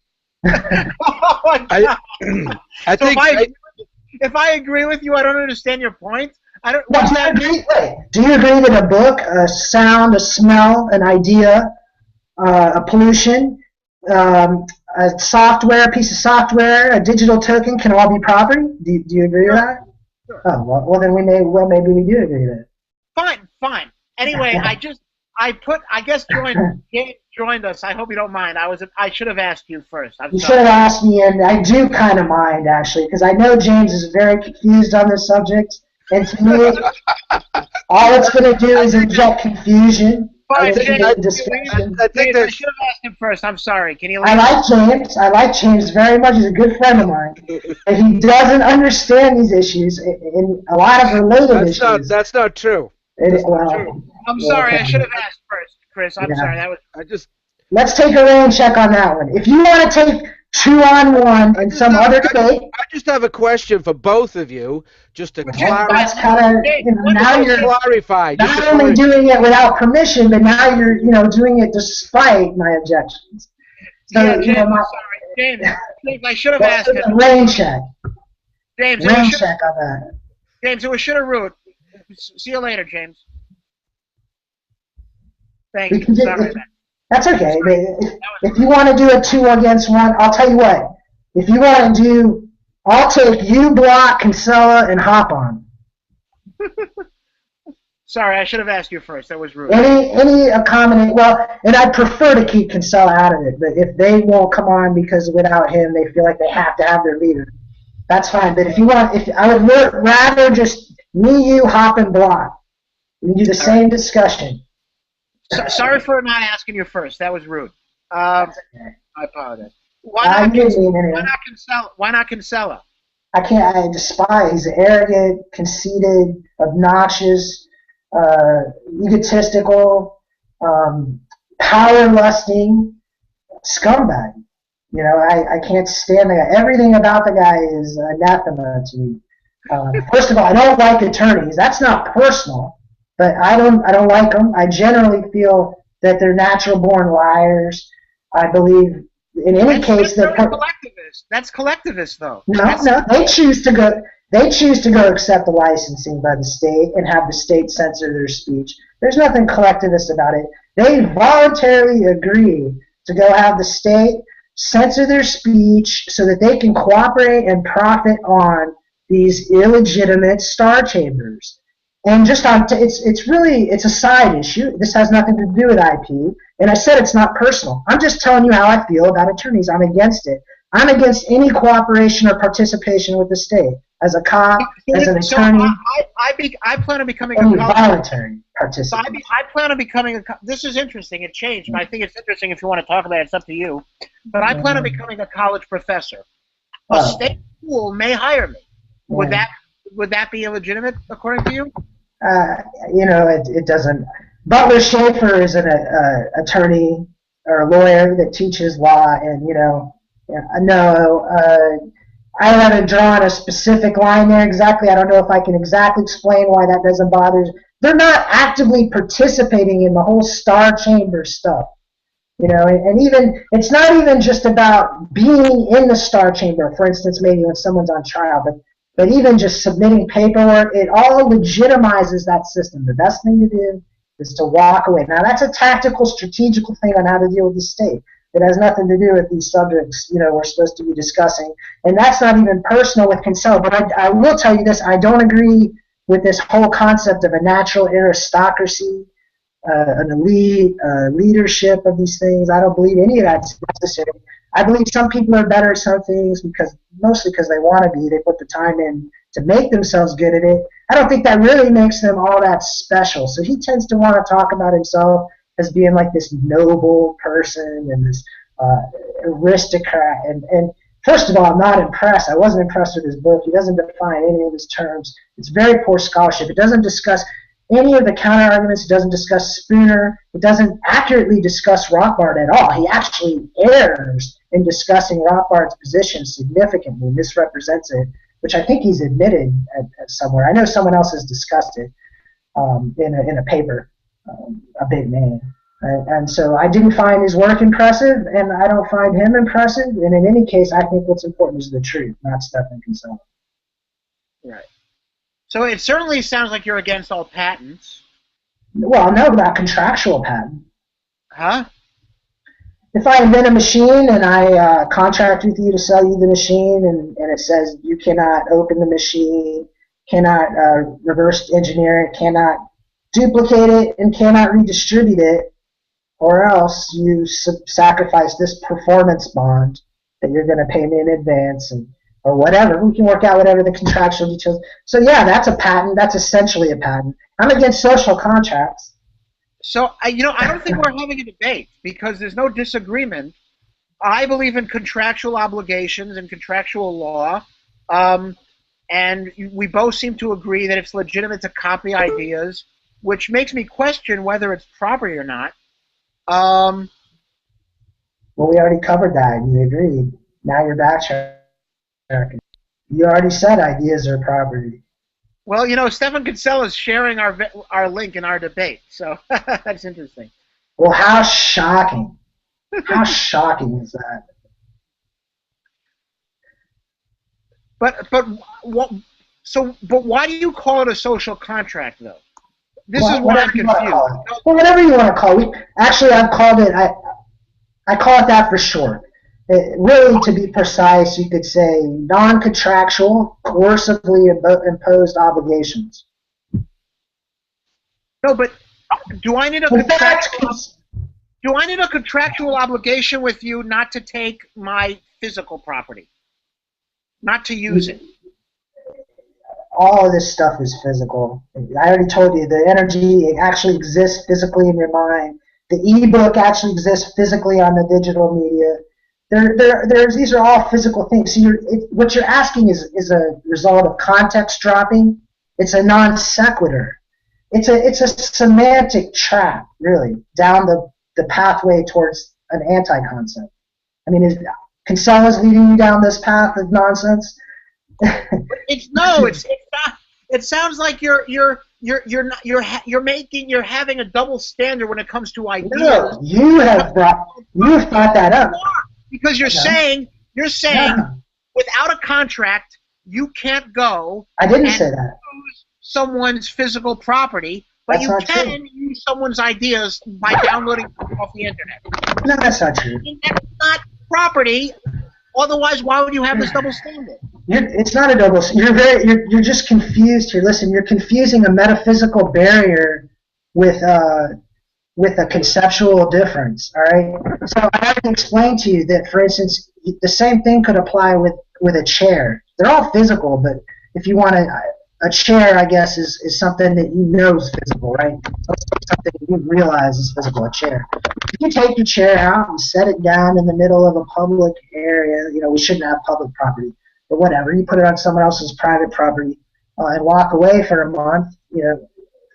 Oh my God. I So think if I agree with you, I don't understand your point. I don't. No, What does that mean? do you agree that a book, a sound, a smell, an idea, a pollution, a software, a piece of software, a digital token can all be property? Do you agree with Sure. that? Sure. Oh, well then maybe we do agree with it. Fine. Anyway, I guess James joined us. I hope you don't mind. I should have asked you first. I'm You should sorry. have asked me, and I do kind of mind, actually, because I know James is very confused on this subject, and to me, all it's going to do is inject confusion Fine, into James. the discussion. I think James, I there's. should have asked him first. I'm sorry. Can you leave? I like James. I like James very much. He's a good friend of mine. And he doesn't understand these issues and a lot of related issues. That's not true. I'm sorry. okay. I should have asked first, Chris. I'm Yeah. sorry. That was. Let's take a rain check on that one. If you want to take 2-on-1 and some other debate, I just have a question for both of you, just to clarify. that's kind of now you're clarify. not only doing it without permission, but now you're doing it despite my objections. So Yeah, James. I'm sorry, James. I should have asked him. Rain check. James. Rain check on that. James, it was should have root. See you later, James. Thank you. Sorry, man. That's okay. If you want to do a 2-against-1, I'll tell you what. If you want to do, I'll take you, Block, Kinsella, and Hop on. Sorry, I should have asked you first. That was rude. Any accommodate. Well, and I'd prefer to keep Kinsella out of it. But if they won't come on because without him they feel like they have to have their leader, that's fine. But if I would rather just me, you, Hop, and Block. We can do the same discussion. Sorry for not asking you first. That was rude. I apologize. Why not Kinsella? I despise arrogant, conceited, obnoxious, egotistical, power-lusting scumbag. I can't stand the guy. Everything about the guy is anathema to me. First of all, I don't like attorneys. That's not personal. But I don't like them. I generally feel that they're natural-born liars. I believe in any case that collectivist. That's collectivist, though. No, they choose to go. They choose to go accept the licensing by the state and have the state censor their speech. There's nothing collectivist about it. They voluntarily agree to go have the state censor their speech so that they can cooperate and profit on these illegitimate star chambers. And just on, it's a side issue. This has nothing to do with IP. And I said it's not personal. I'm just telling you how I feel about attorneys. I'm against it. I'm against any cooperation or participation with the state. As a cop, as an attorney. I plan on becoming a voluntary participant. I plan on becoming this is interesting. It changed, but I think it's interesting if you want to talk about it. It's up to you. But I plan on becoming a college professor. A state school may hire me. Would that be illegitimate according to you? It doesn't. Butler Schaefer is an attorney or a lawyer that teaches law, and I haven't drawn a specific line there exactly. I don't know if I can exactly explain why that doesn't bother. They're not actively participating in the whole star chamber stuff. And even it's not even just about being in the star chamber. For instance, maybe when someone's on trial, but even just submitting paperwork, it all legitimizes that system. The best thing to do is to walk away. Now, that's a tactical, strategical thing on how to deal with the state. It has nothing to do with these subjects, we're supposed to be discussing. And that's not even personal with Kinsella. But I will tell you this, I don't agree with this whole concept of a natural aristocracy, an elite, leadership of these things. I don't believe any of that's necessary. I believe some people are better at some things mostly because they want to be. They put the time in to make themselves good at it. I don't think that really makes them all that special. So he tends to want to talk about himself as being like this noble person and this aristocrat. And first of all, I'm not impressed. I wasn't impressed with his book. He doesn't define any of his terms. It's very poor scholarship. It doesn't discuss any of the counter arguments. It doesn't discuss Spooner. It doesn't accurately discuss Rothbard at all. He actually errs in discussing Rothbard's position significantly, misrepresents it, which I think he's admitted at somewhere. I know someone else has discussed it in a paper, a big name. And so I didn't find his work impressive, and I don't find him impressive. And in any case, I think what's important is the truth, not Stephan Kinsella. Right. So it certainly sounds like you're against all patents. Well, no, about contractual patent. Huh? If I invent a machine and I contract with you to sell you the machine, and it says you cannot open the machine, cannot reverse engineer it, cannot duplicate it, and cannot redistribute it, or else you sacrifice this performance bond that you're going to pay me in advance, or whatever. We can work out whatever the contractual details. So yeah, that's a patent. That's essentially a patent. I'm against social contracts. So I don't think we're having a debate because there's no disagreement. I believe in contractual obligations and contractual law, and we both seem to agree that it's legitimate to copy ideas, which makes me question whether it's property or not. Well, we already covered that, and you agreed. Now you're backtracking. You already said ideas are property. Well, Stephan Kinsella is sharing our link in our debate, so that's interesting. Well, how shocking. How shocking is that? But why do you call it a social contract, though? This is why I'm confused. Well, whatever you want to call it. Actually, I've called it, I call it that for short. Really, to be precise, you could say non-contractual, coercively imposed obligations. No, but do I need a contractual obligation with you not to take my physical property, not to use it? All of this stuff is physical. I already told you the energy actually exists physically in your mind. The e-book actually exists physically on the digital media. These are all physical things. So what you're asking is a result of context dropping. It's a non sequitur. It's a semantic trap, really, down the pathway towards an anti-concept. I mean, Kinsella's leading you down this path of nonsense? It's not. It sounds like you're having a double standard when it comes to ideas. No, you've thought that up. Because you're saying without a contract you can't go. I didn't say that. Use someone's physical property, but that's you can use someone's ideas by downloading them off the internet. No, that's not true. That's not property. Otherwise, why would you have this double standard? It's not a double. You're just confused here. Listen, you're confusing a metaphysical barrier with a conceptual difference. All right. So I have to explain to you that, for instance, the same thing could apply with a chair. They're all physical, but if you want a chair, I guess, is something that you know is physical, right? Something you realize is physical. A chair. If you take your chair out and set it down in the middle of a public area, we shouldn't have public property, but whatever. You put it on someone else's private property and walk away for a month,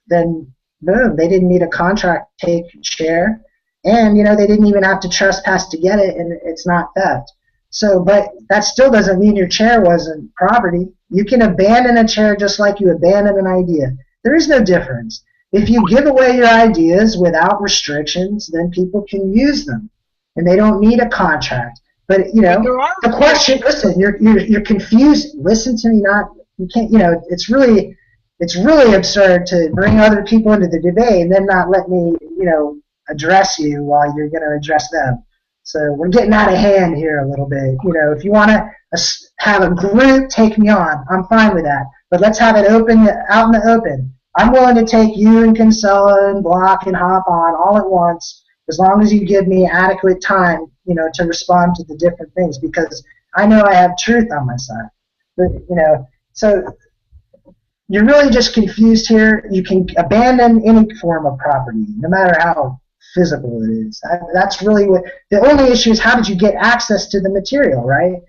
then boom, they didn't need a contract to take your chair, and they didn't even have to trespass to get it, and it's not theft. So, but that still doesn't mean your chair wasn't property. You can abandon a chair just like you abandon an idea. There is no difference. If you give away your ideas without restrictions, then people can use them, and they don't need a contract. But the question. Listen, you're confused. Listen to me. You can't. It's really absurd to bring other people into the debate and then not let me, address you while you're going to address them. So we're getting out of hand here a little bit. If you want to have a group, take me on. I'm fine with that. But let's have it open, out in the open. I'm willing to take you and Kinsella and Block and hop on all at once, as long as you give me adequate time, to respond to the different things, because I know I have truth on my side. But, so you're really just confused here. You can abandon any form of property, no matter how physical it is. That's really what the only issue is. How did you get access to the material, right?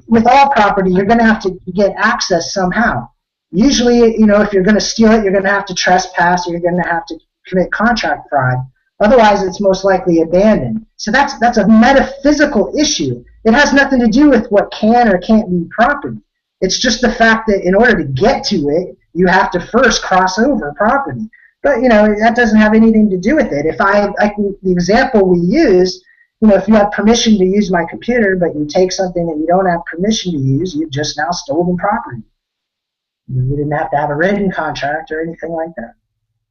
With all property, you're going to have to get access somehow. Usually, if you're going to steal it, you're going to have to trespass, or you're going to have to commit contract fraud. Otherwise, it's most likely abandoned. So that's a metaphysical issue. It has nothing to do with what can or can't be property. It's just the fact that in order to get to it, you have to first cross over property. But, that doesn't have anything to do with it. If the example we use, if you have permission to use my computer, but you take something that you don't have permission to use, you've just now stolen property. You didn't have to have a written contract or anything like that.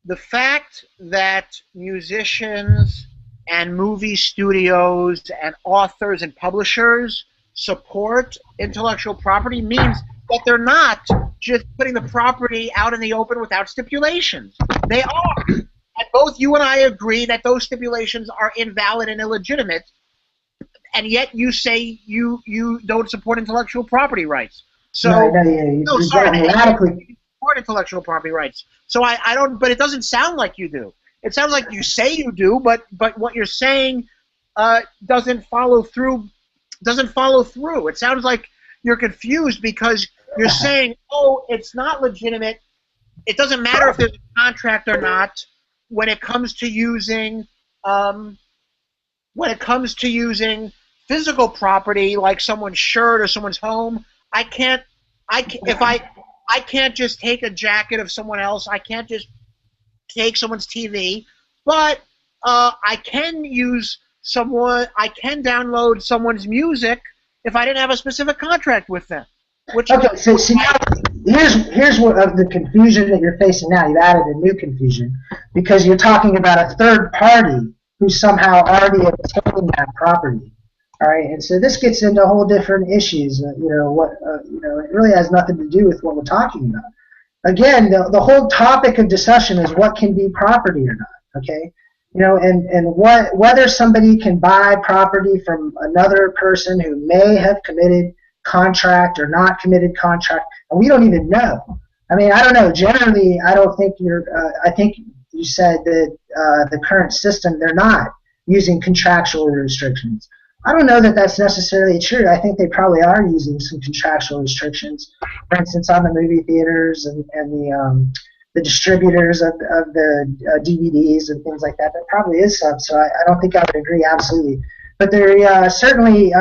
The fact that musicians and movie studios and authors and publishers support intellectual property means that they're not just putting the property out in the open without stipulations. They are. And both you and I agree that those stipulations are invalid and illegitimate, and yet you say you don't support intellectual property rights. So no, sorry, radically support intellectual property rights. So I don't, but it doesn't sound like you do. It sounds like you say you do, but what you're saying doesn't follow through. It sounds like you're confused because you're saying, oh, it's not legitimate. It doesn't matter if there's a contract or not. When it comes to using physical property like someone's shirt or someone's home, I can't just take a jacket of someone else. I can't just take someone's TV, but I can download someone's music if I didn't have a specific contract with them. Okay, so see, here's what of the confusion that you're facing now. You've added a new confusion because you're talking about a third party who somehow already obtained that property. All right, and so this gets into whole different issues. It really has nothing to do with what we're talking about. Again, the whole topic of discussion is what can be property or not. Okay, and whether somebody can buy property from another person who may have committed contract or not committed contract, and we don't even know. I mean, I don't know. Generally, I don't think I think you said that the current system, they're not using contractual restrictions. I don't know that that's necessarily true. I think they probably are using some contractual restrictions. For instance, on the movie theaters and the distributors of the DVDs and things like that. There probably is some. So I don't think I would agree absolutely. But there certainly,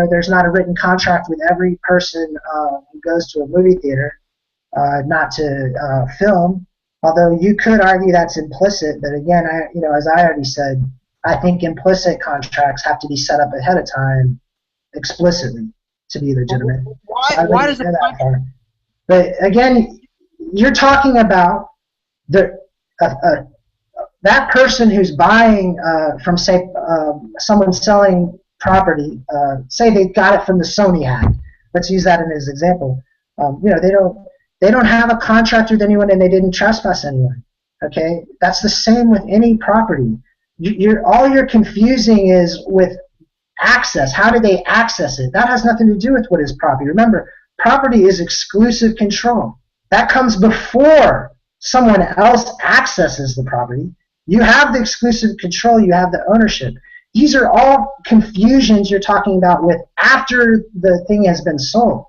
there's not a written contract with every person who goes to a movie theater not to film. Although you could argue that's implicit. But again, as I already said, I think implicit contracts have to be set up ahead of time, explicitly, to be legitimate. Why does it? But again, you're talking about that person who's buying from, say, someone selling property. Say they got it from the Sony hack. Let's use that as an example. They don't have a contract with anyone, and they didn't trespass anyone. Okay, that's the same with any property. All you're confusing is with access. How do they access it? That has nothing to do with what is property. Remember, property is exclusive control. That comes before someone else accesses the property. You have the exclusive control. You have the ownership. These are all confusions you're talking about with after the thing has been sold.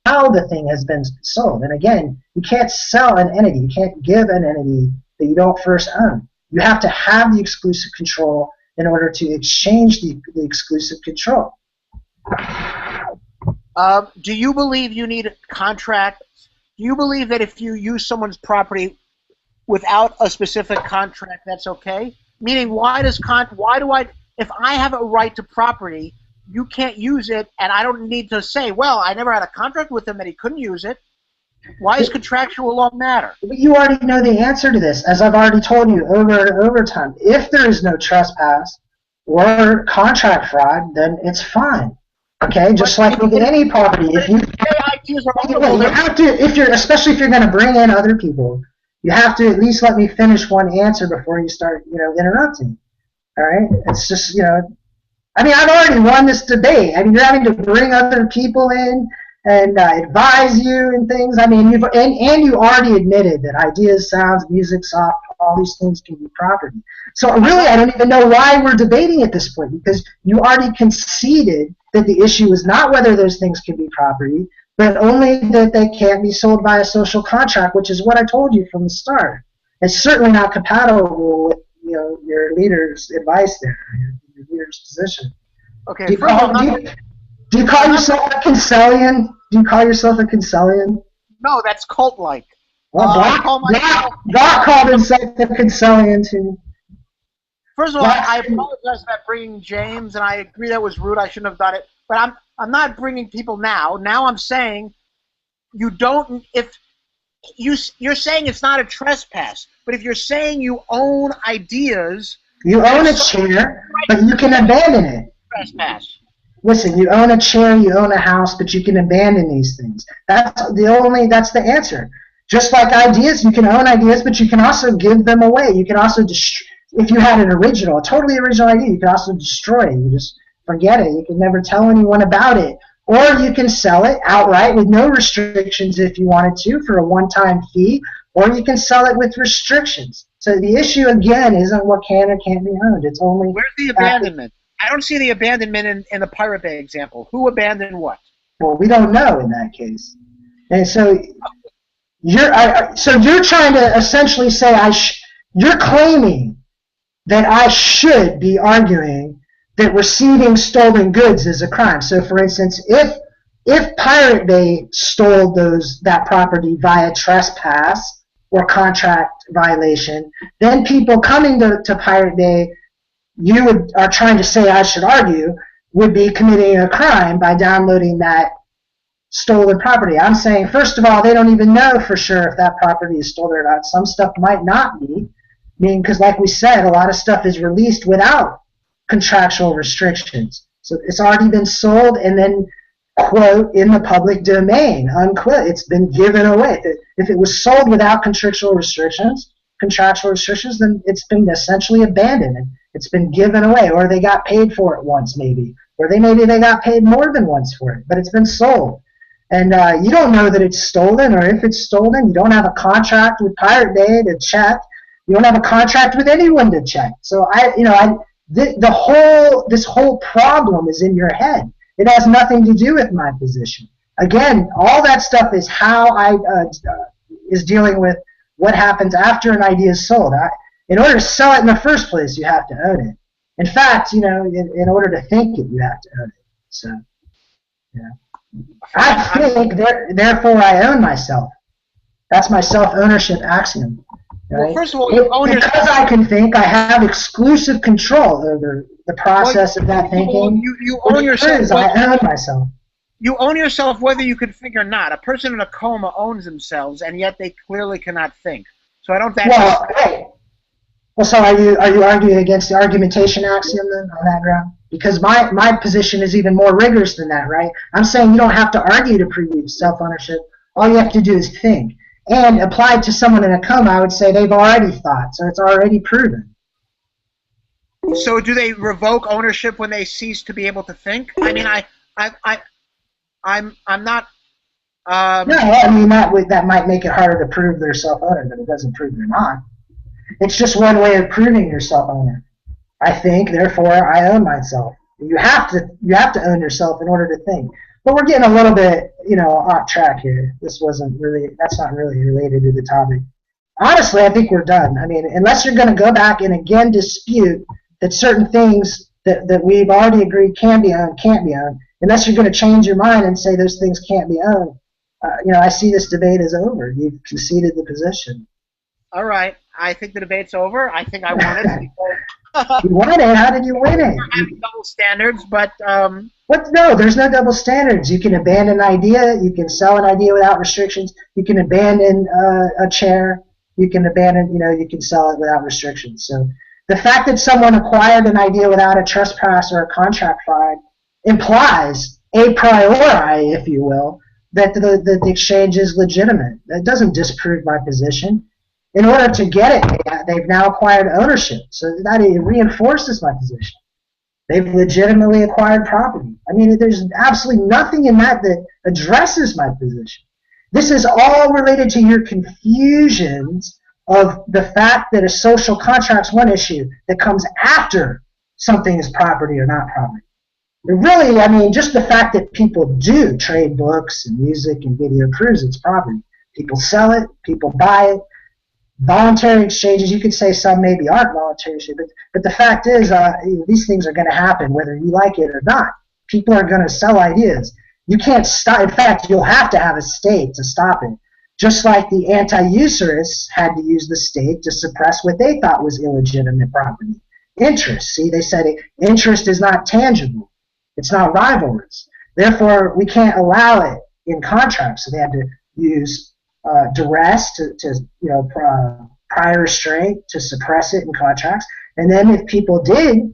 How the thing has been sold. And again, you can't sell an entity. You can't give an entity that you don't first own. You have to have the exclusive control in order to exchange the exclusive control. Do you believe you need contracts? Do you believe that if you use someone's property without a specific contract, that's okay? Meaning, if I have a right to property, you can't use it, and I don't need to say, well, I never had a contract with him that he couldn't use it. Why does contractual law matter? But you already know the answer to this, as I've already told you over and over time. If there is no trespass or contract fraud, then it's fine. Okay, just like with any property, if you have to, especially if you're going to bring in other people, you have to at least let me finish one answer before you start, interrupting. All right, it's just, I mean, I've already won this debate. I mean, you're having to bring other people in and advise you and things. I mean, and you already admitted that ideas, sounds, music, soft, all these things can be property. So really, I don't even know why we're debating at this point, because you already conceded that the issue is not whether those things can be property, but only that they can't be sold by a social contract, which is what I told you from the start. It's certainly not compatible with your leader's advice there, your leader's position. Okay. Do you call yourself a Conselian? Do you call yourself a Conselian? No, that's cult-like. Well, Brock called himself the Consolian too. First of all, I apologize about bringing James, and I agree that was rude. I shouldn't have done it. But I'm not bringing people now. Now I'm saying you don't. If you're saying it's not a trespass, but if you're saying you own ideas, you own a chair, but you can abandon it. Trespass. Listen, you own a chair, you own a house, but you can abandon these things. That's the answer. Just like ideas, you can own ideas, but you can also give them away. You can also if you had a totally original idea, you can also destroy it. You just forget it. You can never tell anyone about it. Or you can sell it outright with no restrictions if you wanted to for a one-time fee, or you can sell it with restrictions. So the issue, again, isn't what can or can't be owned. It's only... Where's the abandonment? I don't see the abandonment in the Pirate Bay example. Who abandoned what? Well, we don't know in that case. And so you're trying to essentially say you're claiming that I should be arguing that receiving stolen goods is a crime. So, for instance, if Pirate Bay stole that property via trespass or contract violation, then people coming to Pirate Bay, are trying to say I should argue, would be committing a crime by downloading that stolen property. I'm saying, first of all, they don't even know for sure if that property is stolen or not. Some stuff might not be. Because like we said, a lot of stuff is released without contractual restrictions. So it's already been sold and then, quote, in the public domain, unquote. It's been given away. If it was sold without contractual restrictions, then it's been essentially abandoned. It's been given away, or they got paid for it once maybe, or maybe they got paid more than once for it, but it's been sold. And you don't know that it's stolen, or if it's stolen, you don't have a contract with Pirate Bay to check. You don't have a contract with anyone to check. So this whole problem is in your head. It has nothing to do with my position. Again, all that stuff is how I is dealing with what happens after an idea is sold. In order to sell it in the first place, you have to own it. In fact, in order to think it, you have to own it. So, I think, therefore I own myself. That's my self-ownership axiom. Right? Well, first of all, you own yourself. Because I can think, I have exclusive control over the process of that thinking. You own yourself. I own myself. You own yourself whether you can think or not. A person in a coma owns themselves, and yet they clearly cannot think. So I don't. Right. Well, so are you arguing against the argumentation axiom then on that ground? Because my position is even more rigorous than that, right? I'm saying you don't have to argue to prove self-ownership. All you have to do is think. And applied to someone in a coma, I would say they've already thought, so it's already proven. So do they revoke ownership when they cease to be able to think? I mean, I'm not. No, I mean that might make it harder to prove they're self-owner, but it doesn't prove they're not. It's just one way of proving you're self-owner. I think, therefore, I own myself. You have to own yourself in order to think. But we're getting a little bit, off track here. That's not really related to the topic. Honestly, I think we're done. I mean, unless you're going to go back and again dispute that certain things that we've already agreed can be owned, can't be owned, unless you're going to change your mind and say those things can't be owned, I see this debate as over. You've conceded the position. All right. I think the debate's over. I think I won it. You won it? How did you win it? Double standards, but... No, there's no double standards. You can abandon an idea. You can sell an idea without restrictions. You can abandon a chair. You can you can sell it without restrictions. So the fact that someone acquired an idea without a trespass or a contract fine implies a priori, if you will, that the exchange is legitimate. That doesn't disprove my position. In order to get it, they've now acquired ownership. So that reinforces my position. They've legitimately acquired property. I mean, there's absolutely nothing in that addresses my position. This is all related to your confusions of the fact that a social contract's one issue that comes after something is property or not property. But really, I mean, just the fact that people do trade books and music and video proves it's property. People sell it, people buy it. Voluntary exchanges, you could say some maybe aren't voluntary, but the fact is these things are going to happen whether you like it or not. People are going to sell ideas. You can't stop. In fact, you'll have to have a state to stop it Just like the anti-usurists had to use the state to suppress what they thought was illegitimate property. Interest. See, they said interest is not tangible. It's not rivalrous. Therefore, we can't allow it in contracts. So they had to use duress prior restraint to suppress it in contracts. And then if people did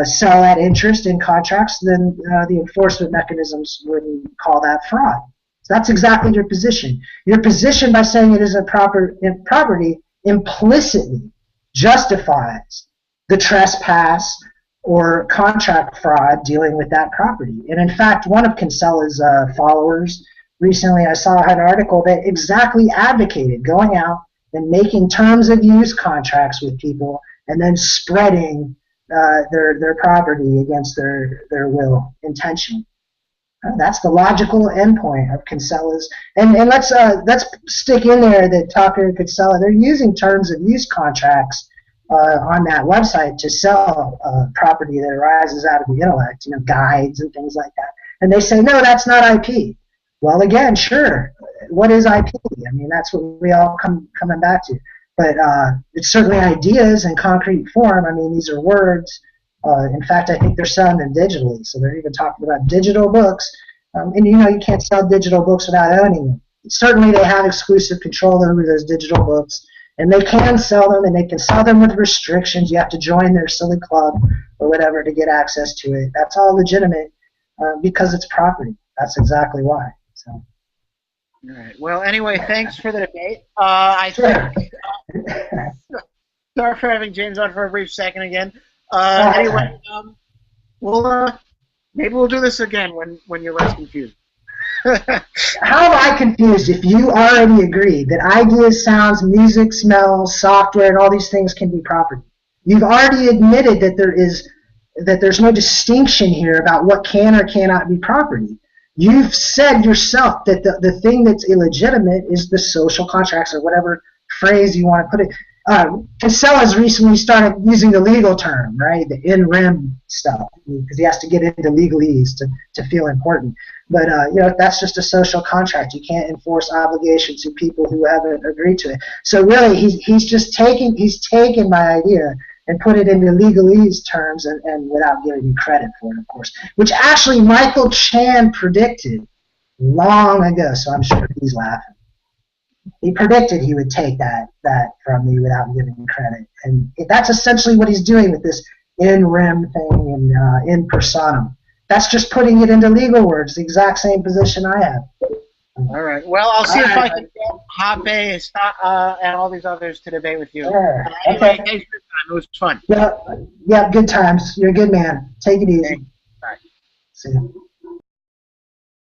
sell that interest in contracts, then the enforcement mechanisms wouldn't call that fraud. So that's exactly your position. Your position by saying it is a property implicitly justifies the trespass or contract fraud dealing with that property. And in fact, one of Kinsella's followers, recently I saw an article that exactly advocated going out and making terms of use contracts with people and then spreading their property against their will intention. That's the logical endpoint of Kinsella's. And let's stick in there that Tucker and Kinsella, they're using terms of use contracts on that website to sell property that arises out of the intellect, guides and things like that. And they say, no, that's not IP. Well, again, sure. What is IP? I mean, that's what we all coming back to. But it's certainly ideas in concrete form. I mean, these are words. In fact, I think they're selling them digitally. So they're even talking about digital books. And you can't sell digital books without owning them. Certainly they have exclusive control over those digital books. And they can sell them, and they can sell them with restrictions. You have to join their silly club or whatever to get access to it. That's all legitimate because it's property. That's exactly why. So. All right. Well, anyway, thanks for the debate. I think. Sorry for having James on for a brief second again. Anyway, maybe we'll do this again when you're less confused. How am I confused if you already agreed that ideas, sounds, music, smells, software, and all these things can be property? You've already admitted that there's no distinction here about what can or cannot be property. You've said yourself that the thing that's illegitimate is the social contracts or whatever phrase you want to put it. Kinsella's recently started using the legal term, right? The in rem stuff, because he has to get into legalese to feel important. But that's just a social contract. You can't enforce obligations to people who haven't agreed to it. So really, he's taken my idea and put it into legalese terms and without giving me credit for it, of course, which actually Michael Chan predicted long ago. So I'm sure he's laughing. He predicted he would take that from me without giving me credit, and that's essentially what he's doing with this in rem thing and in personam. That's just putting it into legal words, the exact same position I have. All right. Well, I'll see if I can get Hape and all these others to debate with you. Sure. Anyway, Okay. thanks for your time. It was fun. Yeah, good times. You're a good man. Take it easy. Bye. See you.